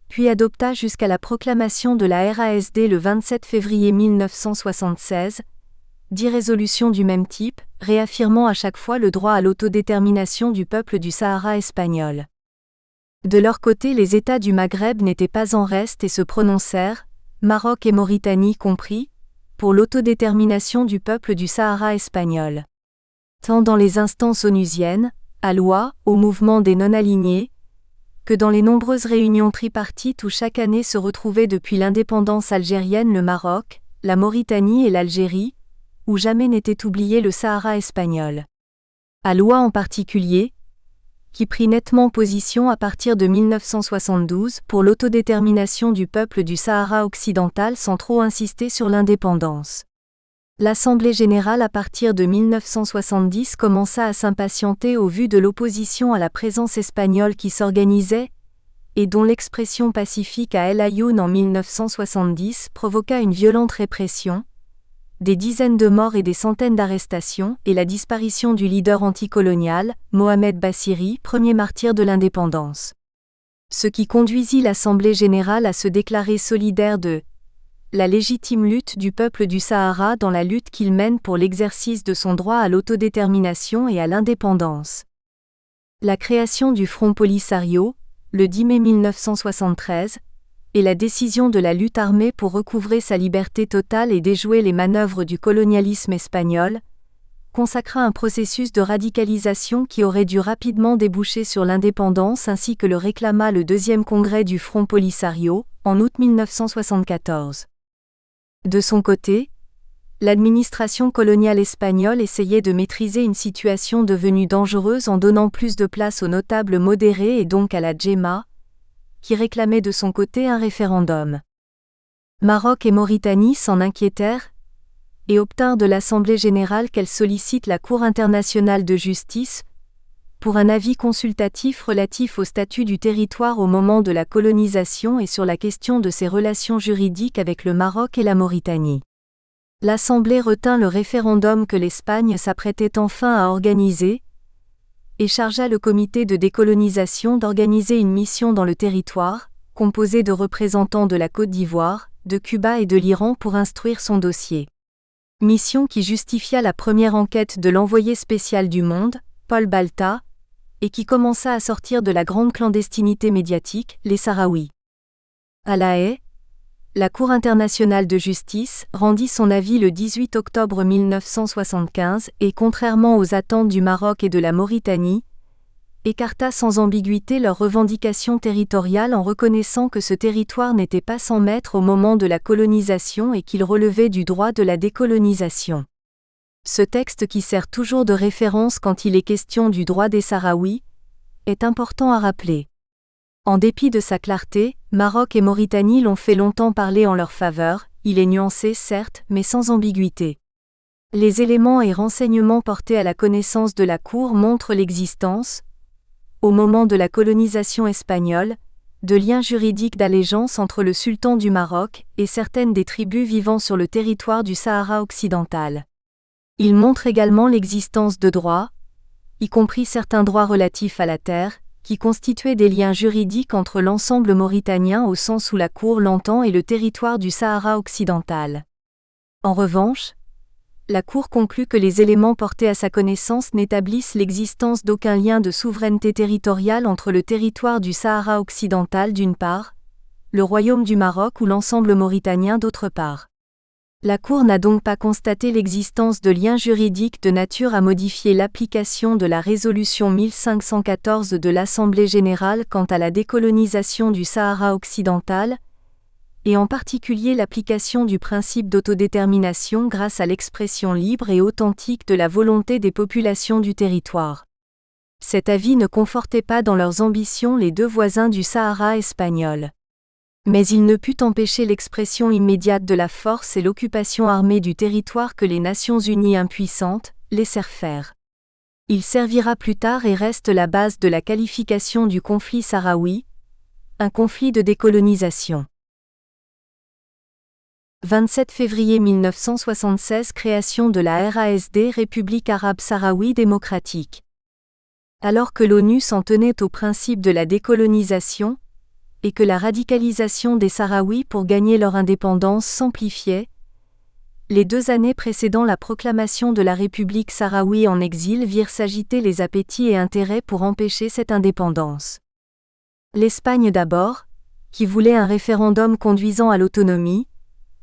puis adopta jusqu'à la proclamation de la RASD le 27 février 1976, 10 résolutions du même type, réaffirmant à chaque fois le droit à l'autodétermination du peuple du Sahara espagnol. De leur côté, les États du Maghreb n'étaient pas en reste et se prononcèrent, Maroc et Mauritanie compris, pour l'autodétermination du peuple du Sahara espagnol. Tant dans les instances onusiennes, à l'OIA, au mouvement des non-alignés, que dans les nombreuses réunions tripartites où chaque année se retrouvaient depuis l'indépendance algérienne le Maroc, la Mauritanie et l'Algérie, où jamais n'était oublié le Sahara espagnol. À l'OIA en particulier, qui prit nettement position à partir de 1972 pour l'autodétermination du peuple du Sahara occidental sans trop insister sur l'indépendance. L'Assemblée générale à partir de 1970 commença à s'impatienter au vu de l'opposition à la présence espagnole qui s'organisait, et dont l'expression pacifique à El Ayoun en 1970 provoqua une violente répression, des dizaines de morts et des centaines d'arrestations, et la disparition du leader anticolonial, Mohamed Bassiri, premier martyr de l'indépendance. Ce qui conduisit l'Assemblée générale à se déclarer solidaire de la légitime lutte du peuple du Sahara dans la lutte qu'il mène pour l'exercice de son droit à l'autodétermination et à l'indépendance. La création du Front Polisario, le 10 mai 1973, et la décision de la lutte armée pour recouvrer sa liberté totale et déjouer les manœuvres du colonialisme espagnol, consacra un processus de radicalisation qui aurait dû rapidement déboucher sur l'indépendance ainsi que le réclama le 2e congrès du Front Polisario, en août 1974. De son côté, l'administration coloniale espagnole essayait de maîtriser une situation devenue dangereuse en donnant plus de place aux notables modérés et donc à la Djema, qui réclamait de son côté un référendum. Maroc et Mauritanie s'en inquiétèrent et obtinrent de l'Assemblée générale qu'elle sollicite la Cour internationale de justice pour un avis consultatif relatif au statut du territoire au moment de la colonisation et sur la question de ses relations juridiques avec le Maroc et la Mauritanie. L'Assemblée retint le référendum que l'Espagne s'apprêtait enfin à organiser et chargea le comité de décolonisation d'organiser une mission dans le territoire, composée de représentants de la Côte d'Ivoire, de Cuba et de l'Iran pour instruire son dossier. Mission qui justifia la première enquête de l'envoyé spécial du Monde, Paul Balta, et qui commença à sortir de la grande clandestinité médiatique, les Sahraouis. À La Haye, la Cour internationale de justice rendit son avis le 18 octobre 1975 et, contrairement aux attentes du Maroc et de la Mauritanie, écarta sans ambiguïté leurs revendications territoriales en reconnaissant que ce territoire n'était pas sans maître au moment de la colonisation et qu'il relevait du droit de la décolonisation. Ce texte qui sert toujours de référence quand il est question du droit des Sahraouis, est important à rappeler. En dépit de sa clarté, Maroc et Mauritanie l'ont fait longtemps parler en leur faveur, il est nuancé certes, mais sans ambiguïté. Les éléments et renseignements portés à la connaissance de la Cour montrent l'existence, au moment de la colonisation espagnole, de liens juridiques d'allégeance entre le sultan du Maroc et certaines des tribus vivant sur le territoire du Sahara occidental. Il montre également l'existence de droits, y compris certains droits relatifs à la terre, qui constituaient des liens juridiques entre l'ensemble mauritanien au sens où la Cour l'entend et le territoire du Sahara occidental. En revanche, la Cour conclut que les éléments portés à sa connaissance n'établissent l'existence d'aucun lien de souveraineté territoriale entre le territoire du Sahara occidental d'une part, le Royaume du Maroc ou l'ensemble mauritanien d'autre part. La Cour n'a donc pas constaté l'existence de liens juridiques de nature à modifier l'application de la résolution 1514 de l'Assemblée générale quant à la décolonisation du Sahara occidental, et en particulier l'application du principe d'autodétermination grâce à l'expression libre et authentique de la volonté des populations du territoire. Cet avis ne confortait pas dans leurs ambitions les deux voisins du Sahara espagnol. Mais il ne put empêcher l'expression immédiate de la force et l'occupation armée du territoire que les Nations unies impuissantes laissèrent faire. Il servira plus tard et reste la base de la qualification du conflit sahraoui, un conflit de décolonisation. 27 février 1976 – Création de la RASD République arabe sahraoui démocratique. Alors que l'ONU s'en tenait au principe de la décolonisation, et que la radicalisation des Sahraouis pour gagner leur indépendance s'amplifiait, les 2 années précédant la proclamation de la République sahraoui en exil virent s'agiter les appétits et intérêts pour empêcher cette indépendance. L'Espagne d'abord, qui voulait un référendum conduisant à l'autonomie,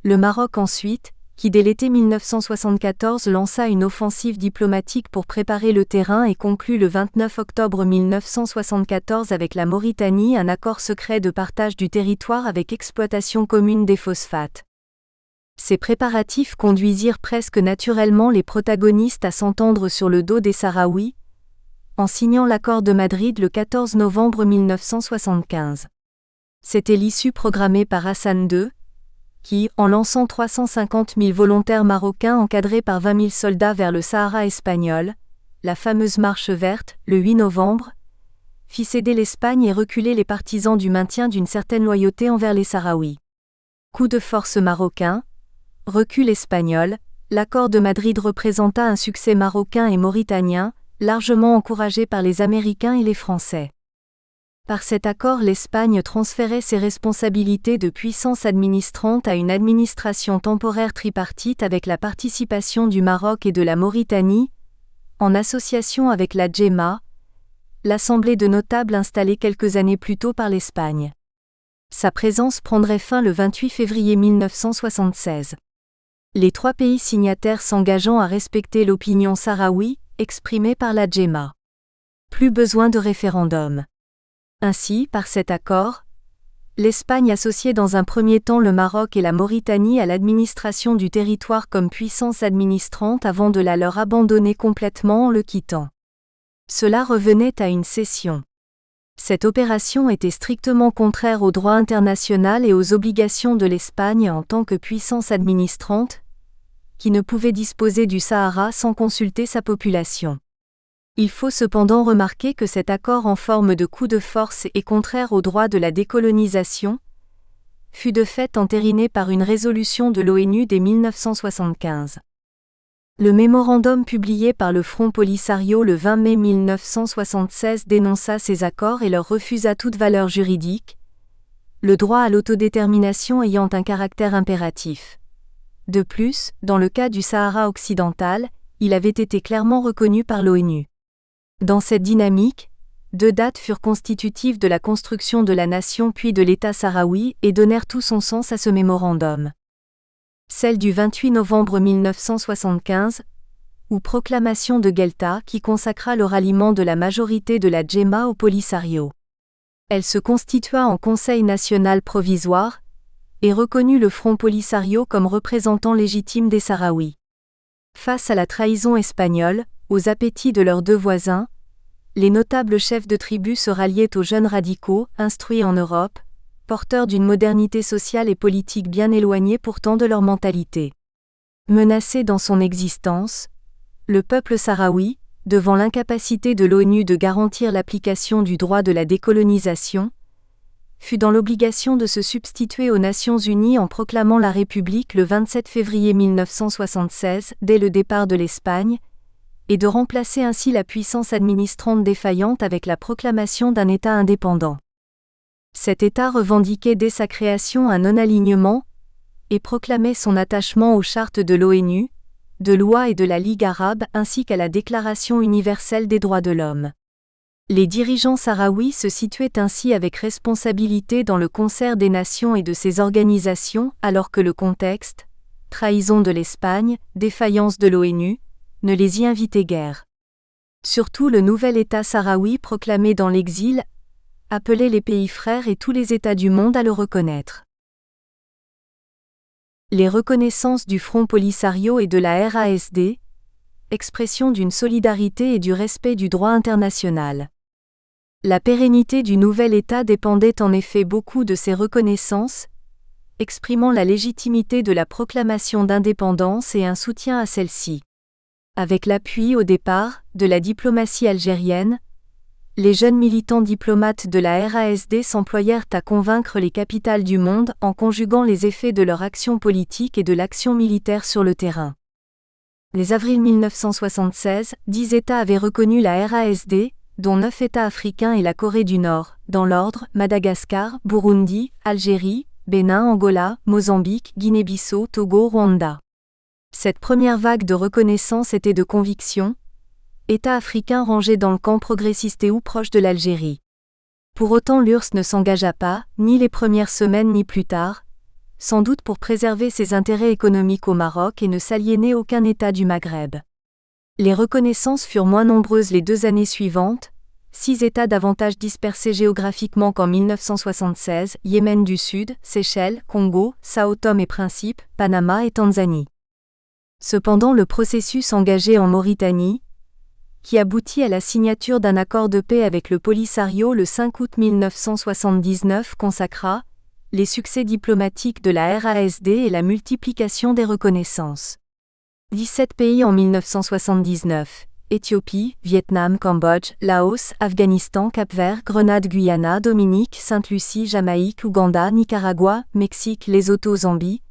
le Maroc ensuite, qui dès l'été 1974 lança une offensive diplomatique pour préparer le terrain et conclut le 29 octobre 1974 avec la Mauritanie un accord secret de partage du territoire avec exploitation commune des phosphates. Ces préparatifs conduisirent presque naturellement les protagonistes à s'entendre sur le dos des Sahraouis, en signant l'accord de Madrid le 14 novembre 1975. C'était l'issue programmée par Hassan II, qui, en lançant 350 000 volontaires marocains encadrés par 20 000 soldats vers le Sahara espagnol, la fameuse Marche verte, le 8 novembre, fit céder l'Espagne et reculer les partisans du maintien d'une certaine loyauté envers les Sahraouis. Coup de force marocain, recul espagnol, l'accord de Madrid représenta un succès marocain et mauritanien, largement encouragé par les Américains et les Français. Par cet accord, l'Espagne transférait ses responsabilités de puissance administrante à une administration temporaire tripartite avec la participation du Maroc et de la Mauritanie, en association avec la Djema, l'assemblée de notables installée quelques années plus tôt par l'Espagne. Sa présence prendrait fin le 28 février 1976. Les 3 pays signataires s'engageant à respecter l'opinion sahraoui, exprimée par la Djema. Plus besoin de référendum. Ainsi, par cet accord, l'Espagne associait dans un premier temps le Maroc et la Mauritanie à l'administration du territoire comme puissance administrante avant de la leur abandonner complètement en le quittant. Cela revenait à une cession. Cette opération était strictement contraire au droit international et aux obligations de l'Espagne en tant que puissance administrante, qui ne pouvait disposer du Sahara sans consulter sa population. Il faut cependant remarquer que cet accord en forme de coup de force et contraire au droit de la décolonisation fut de fait entériné par une résolution de l'ONU dès 1975. Le mémorandum publié par le Front Polisario le 20 mai 1976 dénonça ces accords et leur refusa toute valeur juridique, le droit à l'autodétermination ayant un caractère impératif. De plus, dans le cas du Sahara occidental, il avait été clairement reconnu par l'ONU. Dans cette dynamique, 2 dates furent constitutives de la construction de la nation puis de l'État sahraoui et donnèrent tout son sens à ce mémorandum. Celle du 28 novembre 1975, ou proclamation de Guelta qui consacra le ralliement de la majorité de la Djema au Polisario. Elle se constitua en Conseil national provisoire, et reconnut le Front Polisario comme représentant légitime des Sahraouis. Face à la trahison espagnole, aux appétits de leurs 2 voisins, les notables chefs de tribus se ralliaient aux jeunes radicaux, instruits en Europe, porteurs d'une modernité sociale et politique bien éloignée pourtant de leur mentalité. Menacé dans son existence, le peuple sahraoui, devant l'incapacité de l'ONU de garantir l'application du droit de la décolonisation, fut dans l'obligation de se substituer aux Nations Unies en proclamant la République le 27 février 1976, dès le départ de l'Espagne, et de remplacer ainsi la puissance administrante défaillante avec la proclamation d'un État indépendant. Cet État revendiquait dès sa création un non-alignement et proclamait son attachement aux chartes de l'ONU, de l'OIA et de la Ligue arabe ainsi qu'à la Déclaration universelle des droits de l'homme. Les dirigeants sahraouis se situaient ainsi avec responsabilité dans le concert des nations et de ses organisations alors que le contexte, trahison de l'Espagne, défaillance de l'ONU, ne les y invitait guère. Surtout le nouvel État sahraoui proclamé dans l'exil appelait les pays frères et tous les États du monde à le reconnaître. Les reconnaissances du Front Polisario et de la RASD, expression d'une solidarité et du respect du droit international. La pérennité du nouvel État dépendait en effet beaucoup de ces reconnaissances, exprimant la légitimité de la proclamation d'indépendance et un soutien à celle-ci. Avec l'appui, au départ, de la diplomatie algérienne, les jeunes militants diplomates de la RASD s'employèrent à convaincre les capitales du monde en conjuguant les effets de leur action politique et de l'action militaire sur le terrain. Les avril 1976, 10 États avaient reconnu la RASD, dont 9 États africains et la Corée du Nord, dans l'ordre Madagascar, Burundi, Algérie, Bénin, Angola, Mozambique, Guinée-Bissau, Togo, Rwanda. Cette première vague de reconnaissance était de conviction, États africains rangés dans le camp progressiste et ou proche de l'Algérie. Pour autant l'URSS ne s'engagea pas, ni les premières semaines ni plus tard, sans doute pour préserver ses intérêts économiques au Maroc et ne s'aliéner aucun État du Maghreb. Les reconnaissances furent moins nombreuses les 2 années suivantes, 6 États davantage dispersés géographiquement qu'en 1976, Yémen du Sud, Seychelles, Congo, Sao Tome et Principe, Panama et Tanzanie. Cependant le processus engagé en Mauritanie, qui aboutit à la signature d'un accord de paix avec le Polisario le 5 août 1979 consacra les succès diplomatiques de la RASD et la multiplication des reconnaissances. 17 pays en 1979, Éthiopie, Vietnam, Cambodge, Laos, Afghanistan, Cap-Vert, Grenade, Guyana, Dominique, Sainte-Lucie, Jamaïque, Ouganda, Nicaragua, Mexique, Lesotho, Zambie.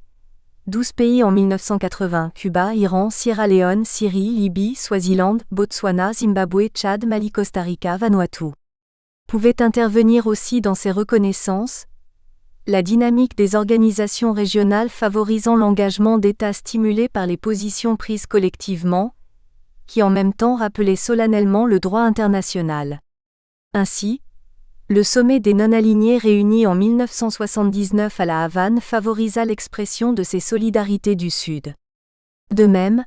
12 pays en 1980, Cuba, Iran, Sierra Leone, Syrie, Libye, Swaziland, Botswana, Zimbabwe, Tchad, Mali, Costa Rica, Vanuatu. Pouvaient intervenir aussi dans ces reconnaissances la dynamique des organisations régionales favorisant l'engagement d'États stimulés par les positions prises collectivement, qui en même temps rappelaient solennellement le droit international. Ainsi, le sommet des non-alignés réunis en 1979 à La Havane favorisa l'expression de ces solidarités du Sud. De même,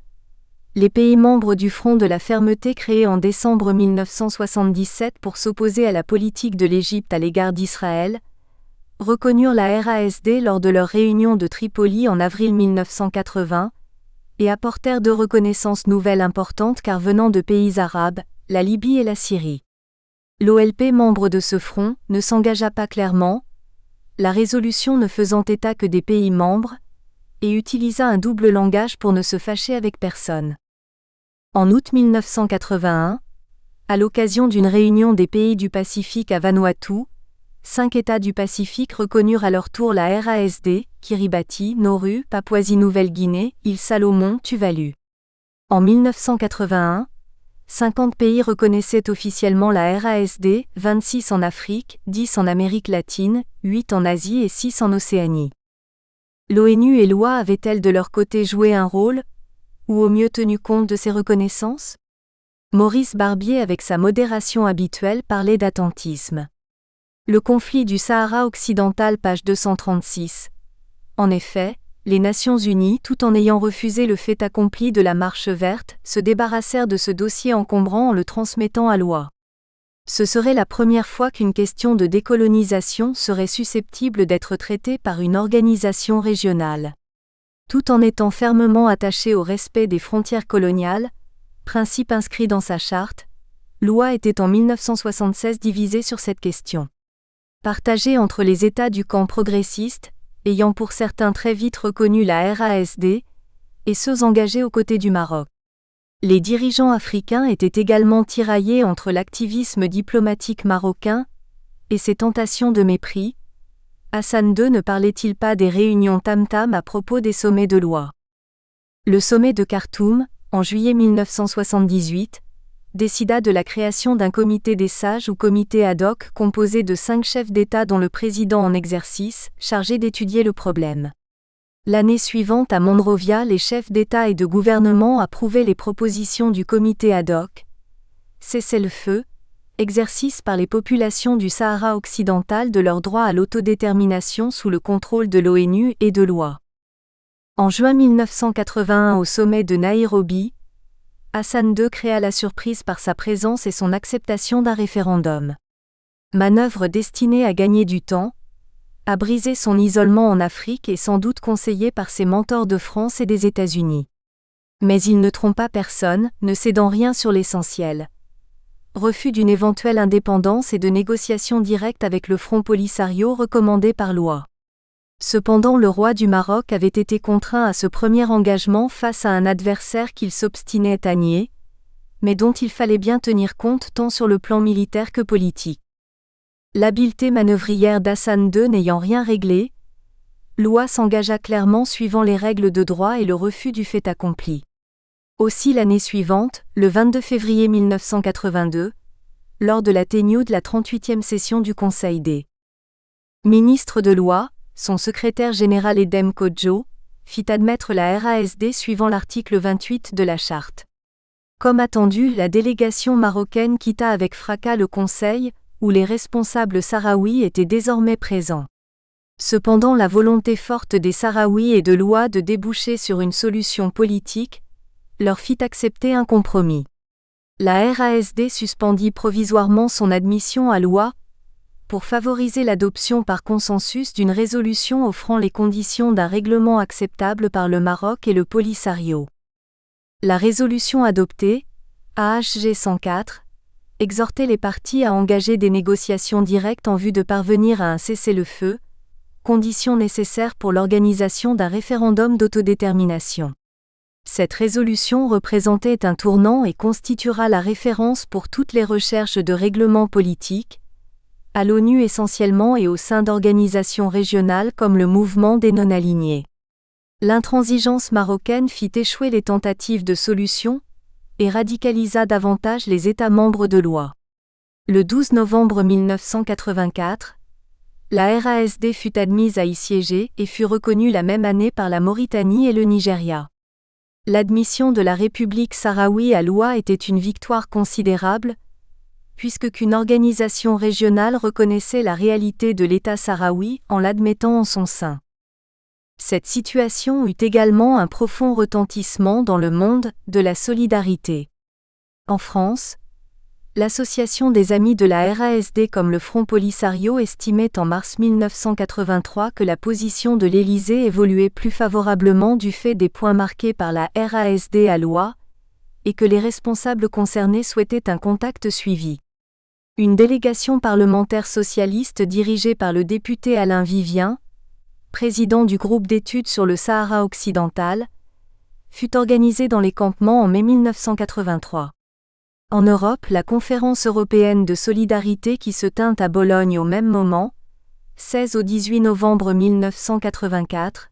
les pays membres du Front de la Fermeté créé en décembre 1977 pour s'opposer à la politique de l'Égypte à l'égard d'Israël, reconnurent la RASD lors de leur réunion de Tripoli en avril 1980, et apportèrent 2 reconnaissances nouvelles importantes car venant de pays arabes, la Libye et la Syrie. L'OLP membre de ce front ne s'engagea pas clairement, la résolution ne faisant état que des pays membres, et utilisa un double langage pour ne se fâcher avec personne. En août 1981, à l'occasion d'une réunion des pays du Pacifique à Vanuatu, 5 États du Pacifique reconnurent à leur tour la RASD, Kiribati, Nauru, Papouasie-Nouvelle-Guinée, île Salomon, Tuvalu. En 1981, 50 pays reconnaissaient officiellement la RASD, 26 en Afrique, 10 en Amérique latine, 8 en Asie et 6 en Océanie. L'ONU et l'OIA avaient-elles de leur côté joué un rôle, ou au mieux tenu compte de ces reconnaissances? Maurice Barbier avec sa modération habituelle parlait d'attentisme. Le conflit du Sahara occidental page 236. En effet, les Nations Unies, tout en ayant refusé le fait accompli de la Marche verte, se débarrassèrent de ce dossier encombrant en le transmettant à l'OIA. Ce serait la première fois qu'une question de décolonisation serait susceptible d'être traitée par une organisation régionale. Tout en étant fermement attachée au respect des frontières coloniales, principe inscrit dans sa charte, l'OIA était en 1976 divisée sur cette question. Partagée entre les États du camp progressiste, ayant pour certains très vite reconnu la RASD, et ceux engagés aux côtés du Maroc. Les dirigeants africains étaient également tiraillés entre l'activisme diplomatique marocain et ses tentations de mépris. Hassan II ne parlait-il pas des réunions tam-tam à propos des sommets de l'OIA? Le sommet de Khartoum, en juillet 1978, décida de la création d'un comité des sages ou comité ad hoc composé de 5 chefs d'État dont le président en exercice, chargé d'étudier le problème. L'année suivante à Monrovia, les chefs d'État et de gouvernement approuvaient les propositions du comité ad hoc. Cessez-le-feu, exercice par les populations du Sahara occidental de leur droit à l'autodétermination sous le contrôle de l'ONU et de l'OIA. En juin 1981 au sommet de Nairobi, Hassan II créa la surprise par sa présence et son acceptation d'un référendum. Manœuvre destinée à gagner du temps, à briser son isolement en Afrique et sans doute conseillé par ses mentors de France et des États-Unis. Mais il ne trompa personne, ne cédant rien sur l'essentiel. Refus d'une éventuelle indépendance et de négociations directes avec le Front Polisario recommandé par l'OIA. Cependant le roi du Maroc avait été contraint à ce premier engagement face à un adversaire qu'il s'obstinait à nier, mais dont il fallait bien tenir compte tant sur le plan militaire que politique. L'habileté manœuvrière d'Hassan II n'ayant rien réglé, l'OIA s'engagea clairement suivant les règles de droit et le refus du fait accompli. Aussi l'année suivante, le 22 février 1982, lors de la tenue de la 38e session du Conseil des ministres de l'OIA, son secrétaire général Edem Kodjo fit admettre la RASD suivant l'article 28 de la Charte. Comme attendu, la délégation marocaine quitta avec fracas le Conseil, où les responsables sahraouis étaient désormais présents. Cependant la volonté forte des Sahraouis et de l'OIA de déboucher sur une solution politique leur fit accepter un compromis. La RASD suspendit provisoirement son admission à l'OIA pour favoriser l'adoption par consensus d'une résolution offrant les conditions d'un règlement acceptable par le Maroc et le Polisario. La résolution adoptée, AHG 104, exhortait les parties à engager des négociations directes en vue de parvenir à un cessez-le-feu, condition nécessaire pour l'organisation d'un référendum d'autodétermination. Cette résolution représentait un tournant et constituera la référence pour toutes les recherches de règlement politique, à l'ONU essentiellement et au sein d'organisations régionales comme le mouvement des non-alignés. L'intransigeance marocaine fit échouer les tentatives de solution et radicalisa davantage les États membres de l'OIA. Le 12 novembre 1984, la RASD fut admise à y siéger et fut reconnue la même année par la Mauritanie et le Nigeria. L'admission de la République sahraoui à l'OIA était une victoire considérable, puisqu'une organisation régionale reconnaissait la réalité de l'État sahraoui en l'admettant en son sein. Cette situation eut également un profond retentissement dans le monde de la solidarité. En France, l'Association des Amis de la RASD comme le Front Polisario estimait en mars 1983 que la position de l'Élysée évoluait plus favorablement du fait des points marqués par la RASD à l'OIA, et que les responsables concernés souhaitaient un contact suivi. Une délégation parlementaire socialiste dirigée par le député Alain Vivien, président du groupe d'études sur le Sahara occidental, fut organisée dans les campements en mai 1983. En Europe, la Conférence européenne de solidarité qui se tint à Bologne au même moment, 16 au 18 novembre 1984,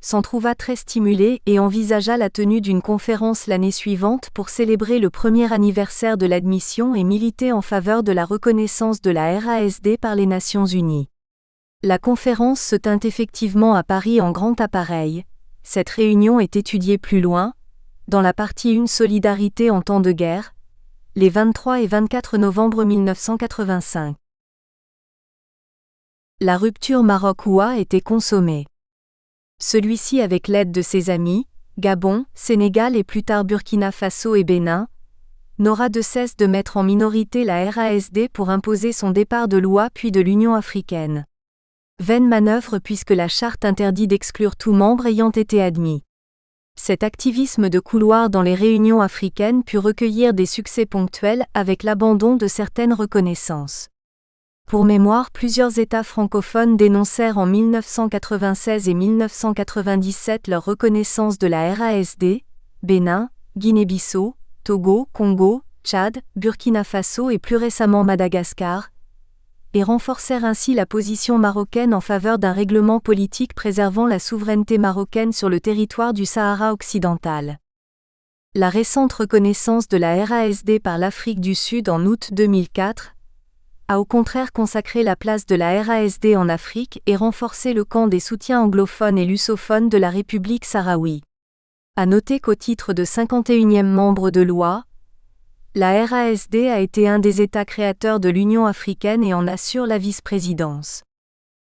s'en trouva très stimulée et envisagea la tenue d'une conférence l'année suivante pour célébrer le premier anniversaire de l'admission et militer en faveur de la reconnaissance de la RASD par les Nations Unies. La conférence se tint effectivement à Paris en grand appareil. Cette réunion est étudiée plus loin, dans la partie 1 Solidarité en temps de guerre, les 23 et 24 novembre 1985. La rupture Maroc-OIA était consommée. Celui-ci, avec l'aide de ses amis, Gabon, Sénégal et plus tard Burkina Faso et Bénin, n'aura de cesse de mettre en minorité la RASD pour imposer son départ de l'OIA puis de l'Union africaine. Vaine manœuvre puisque la charte interdit d'exclure tout membre ayant été admis. Cet activisme de couloir dans les réunions africaines put recueillir des succès ponctuels avec l'abandon de certaines reconnaissances. Pour mémoire, plusieurs États francophones dénoncèrent en 1996 et 1997 leur reconnaissance de la RASD, Bénin, Guinée-Bissau, Togo, Congo, Tchad, Burkina Faso et plus récemment Madagascar, et renforcèrent ainsi la position marocaine en faveur d'un règlement politique préservant la souveraineté marocaine sur le territoire du Sahara occidental. La récente reconnaissance de la RASD par l'Afrique du Sud en août 2004 a au contraire consacré la place de la RASD en Afrique et renforcé le camp des soutiens anglophones et lusophones de la République sahraoui. À noter qu'au titre de 51e membre de l'OIA, la RASD a été un des États créateurs de l'Union africaine et en assure la vice-présidence.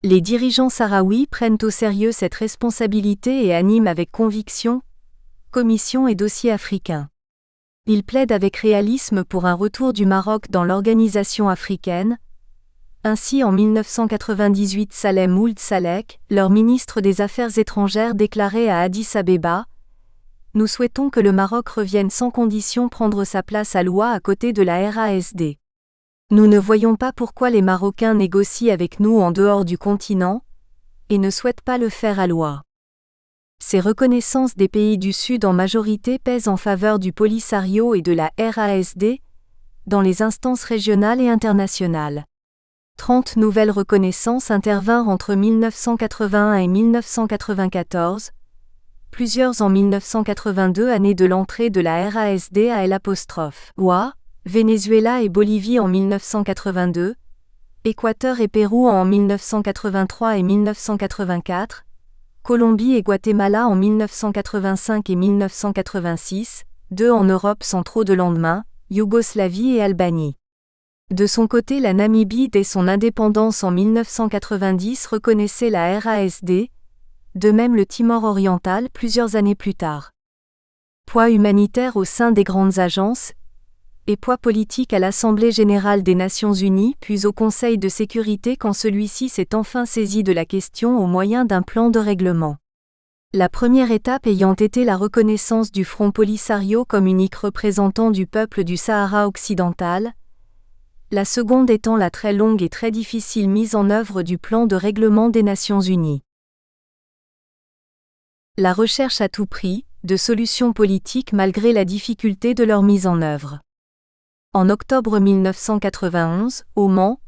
Les dirigeants sahraouis prennent au sérieux cette responsabilité et animent avec conviction commissions et dossiers africains. Ils plaident avec réalisme pour un retour du Maroc dans l'organisation africaine. Ainsi, en 1998, Salem Ould Salek, leur ministre des Affaires étrangères, déclarait à Addis Abeba: « Nous souhaitons que le Maroc revienne sans condition prendre sa place à l'OIA à côté de la RASD. Nous ne voyons pas pourquoi les Marocains négocient avec nous en dehors du continent et ne souhaitent pas le faire à l'OIA. » Ces reconnaissances des pays du Sud en majorité pèsent en faveur du Polisario et de la RASD dans les instances régionales et internationales. 30 nouvelles reconnaissances intervinrent entre 1981 et 1994, plusieurs en 1982, année de l'entrée de la RASD à L', Venezuela et Bolivie en 1982, Équateur et Pérou en 1983 et 1984, Colombie et Guatemala en 1985 et 1986, 2 en Europe sans trop de lendemain, Yougoslavie et Albanie. De son côté, la Namibie, dès son indépendance en 1990, reconnaissait la RASD, de même le Timor oriental plusieurs années plus tard. Poids humanitaire au sein des grandes agences et poids politique à l'Assemblée générale des Nations unies puis au Conseil de sécurité quand celui-ci s'est enfin saisi de la question au moyen d'un plan de règlement. La première étape ayant été la reconnaissance du Front Polisario comme unique représentant du peuple du Sahara occidental, la seconde étant la très longue et très difficile mise en œuvre du plan de règlement des Nations unies. La recherche à tout prix de solutions politiques malgré la difficulté de leur mise en œuvre. En octobre 1991, au Mans,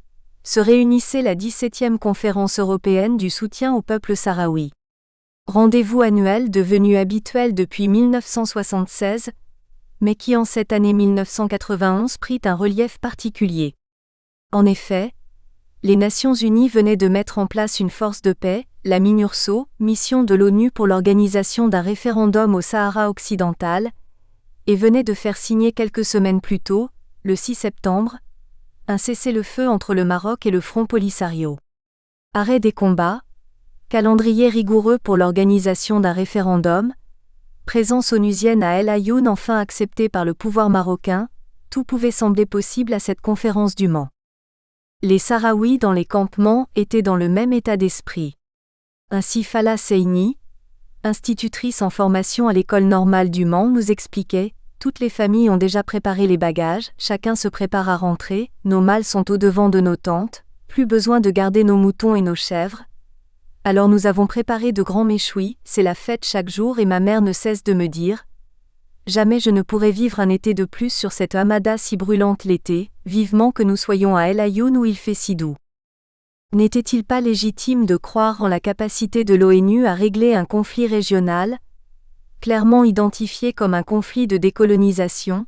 se réunissait la 17e conférence européenne du soutien au peuple sahraoui. Rendez-vous annuel devenu habituel depuis 1976, mais qui en cette année 1991 prit un relief particulier. En effet, les Nations Unies venaient de mettre en place une force de paix, la MINURSO, mission de l'ONU pour l'organisation d'un référendum au Sahara occidental, et venaient de faire signer quelques semaines plus tôt, le 6 septembre, un cessez-le-feu entre le Maroc et le Front Polisario. Arrêt des combats, calendrier rigoureux pour l'organisation d'un référendum, présence onusienne à El Ayoun enfin acceptée par le pouvoir marocain, tout pouvait sembler possible à cette conférence du Mans. Les Sahraouis dans les campements étaient dans le même état d'esprit. Ainsi Fala Seini, institutrice en formation à l'école normale du Mans, nous expliquait: toutes les familles ont déjà préparé les bagages, chacun se prépare à rentrer, nos mâles sont au-devant de nos tentes, plus besoin de garder nos moutons et nos chèvres. Alors nous avons préparé de grands méchouis, c'est la fête chaque jour et ma mère ne cesse de me dire: jamais je ne pourrais vivre un été de plus sur cette hamada si brûlante l'été, vivement que nous soyons à El Ayoun où il fait si doux. N'était-il pas légitime de croire en la capacité de l'ONU à régler un conflit régional, clairement identifié comme un conflit de décolonisation,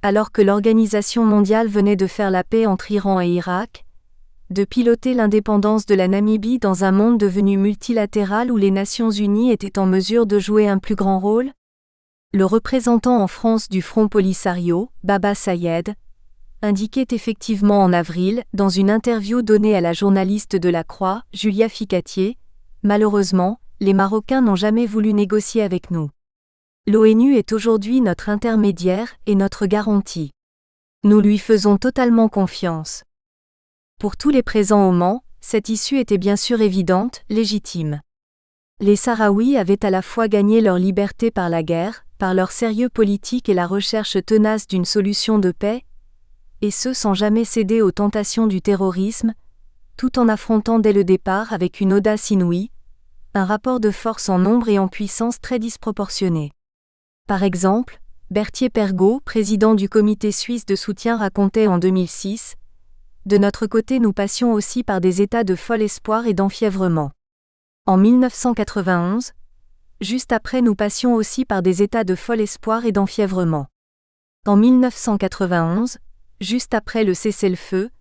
alors que l'Organisation mondiale venait de faire la paix entre Iran et Irak, de piloter l'indépendance de la Namibie dans un monde devenu multilatéral où les Nations Unies étaient en mesure de jouer un plus grand rôle? Le représentant en France du Front Polisario, Baba Sayed, indiquait effectivement en avril, dans une interview donnée à la journaliste de La Croix, Julia Ficatier, « Malheureusement, les Marocains n'ont jamais voulu négocier avec nous. L'ONU est aujourd'hui notre intermédiaire et notre garantie. Nous lui faisons totalement confiance. » Pour tous les présents au Mans, cette issue était bien sûr évidente, légitime. Les Sahraouis avaient à la fois gagné leur liberté par la guerre, par leur sérieux politique et la recherche tenace d'une solution de paix, et ce sans jamais céder aux tentations du terrorisme, tout en affrontant dès le départ avec une audace inouïe, un rapport de force en nombre et en puissance très disproportionné. Par exemple, Berthier Pergaud, président du comité suisse de soutien, racontait en 2006 : « De notre côté nous passions aussi par des états de fol espoir et d'enfièvrement. En 1991, Juste après nous passions aussi par des états de fol espoir et d'enfièvrement. En 1991, juste après le cessez-le-feu,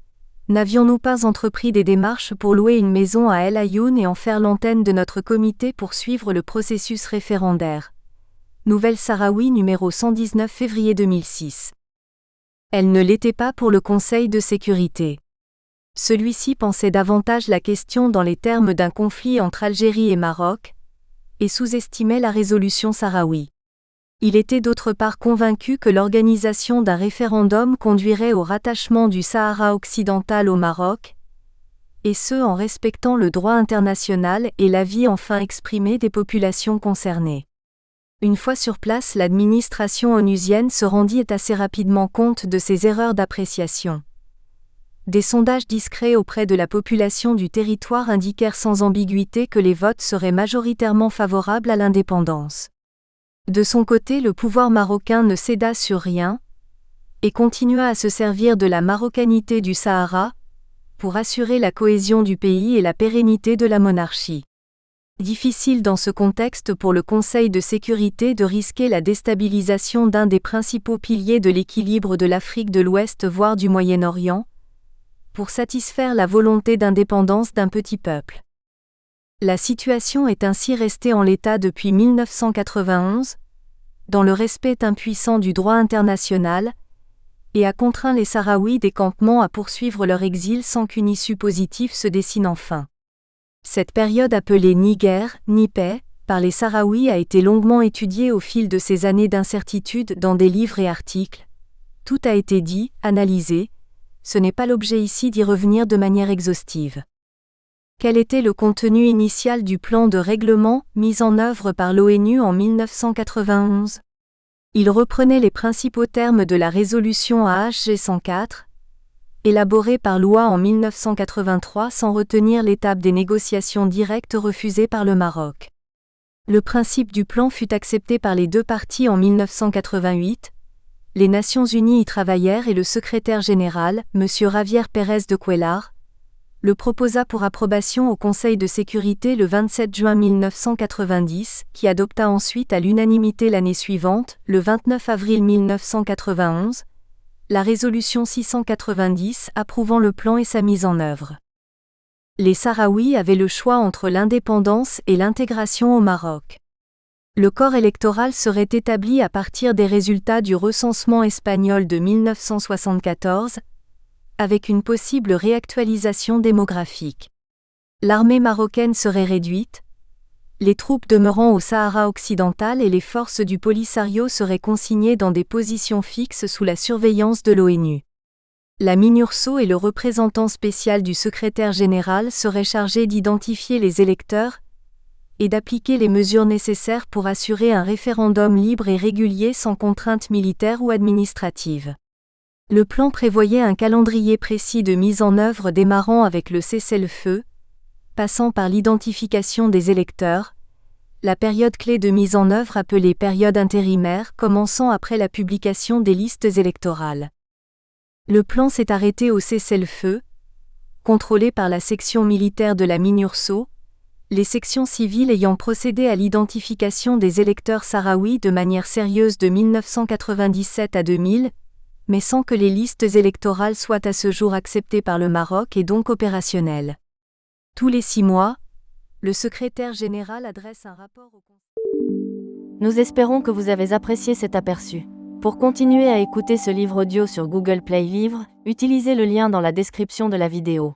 n'avions-nous pas entrepris des démarches pour louer une maison à El Ayoun et en faire l'antenne de notre comité pour suivre le processus référendaire. Nouvelle Sahraoui numéro 119 février 2006. Elle ne l'était pas pour le Conseil de sécurité. Celui-ci pensait davantage la question dans les termes d'un conflit entre Algérie et Maroc, et sous-estimait la résolution sahraoui. Il était d'autre part convaincu que l'organisation d'un référendum conduirait au rattachement du Sahara occidental au Maroc, et ce en respectant le droit international et l'avis enfin exprimé des populations concernées. Une fois sur place, l'administration onusienne se rendit assez rapidement compte de ces erreurs d'appréciation. Des sondages discrets auprès de la population du territoire indiquèrent sans ambiguïté que les votes seraient majoritairement favorables à l'indépendance. De son côté, le pouvoir marocain ne céda sur rien, et continua à se servir de la marocanité du Sahara, pour assurer la cohésion du pays et la pérennité de la monarchie. Difficile dans ce contexte pour le Conseil de sécurité de risquer la déstabilisation d'un des principaux piliers de l'équilibre de l'Afrique de l'Ouest voire du Moyen-Orient, pour satisfaire la volonté d'indépendance d'un petit peuple. La situation est ainsi restée en l'état depuis 1991, dans le respect impuissant du droit international, et a contraint les Sahraouis des campements à poursuivre leur exil sans qu'une issue positive se dessine enfin. Cette période appelée ni guerre, ni paix, par les Sahraouis a été longuement étudiée au fil de ces années d'incertitude dans des livres et articles. Tout a été dit, analysé, ce n'est pas l'objet ici d'y revenir de manière exhaustive. Quel était le contenu initial du plan de règlement mis en œuvre par l'ONU en 1991 ? Il reprenait les principaux termes de la résolution AHG 104, élaborée par loi en 1983 sans retenir l'étape des négociations directes refusées par le Maroc. Le principe du plan fut accepté par les deux parties en 1988. Les Nations Unies y travaillèrent et le secrétaire général, M. Javier Pérez de Cuellar, le proposa pour approbation au Conseil de sécurité le 27 juin 1990, qui adopta ensuite à l'unanimité l'année suivante, le 29 avril 1991, la résolution 690 approuvant le plan et sa mise en œuvre. Les Sahraouis avaient le choix entre l'indépendance et l'intégration au Maroc. Le corps électoral serait établi à partir des résultats du recensement espagnol de 1974, avec une possible réactualisation démographique. L'armée marocaine serait réduite, les troupes demeurant au Sahara occidental et les forces du Polisario seraient consignées dans des positions fixes sous la surveillance de l'ONU. La MINURSO et le représentant spécial du secrétaire général seraient chargés d'identifier les électeurs et d'appliquer les mesures nécessaires pour assurer un référendum libre et régulier sans contrainte militaire ou administrative. Le plan prévoyait un calendrier précis de mise en œuvre démarrant avec le cessez-le-feu, passant par l'identification des électeurs, la période clé de mise en œuvre appelée période intérimaire commençant après la publication des listes électorales. Le plan s'est arrêté au cessez-le-feu, contrôlé par la section militaire de la MINURSO, les sections civiles ayant procédé à l'identification des électeurs sahraouis de manière sérieuse de 1997 à 2000, mais sans que les listes électorales soient à ce jour acceptées par le Maroc et donc opérationnelles. Tous les 6 mois, le secrétaire général adresse un rapport au Conseil. Nous espérons que vous avez apprécié cet aperçu. Pour continuer à écouter ce livre audio sur Google Play Livres, utilisez le lien dans la description de la vidéo.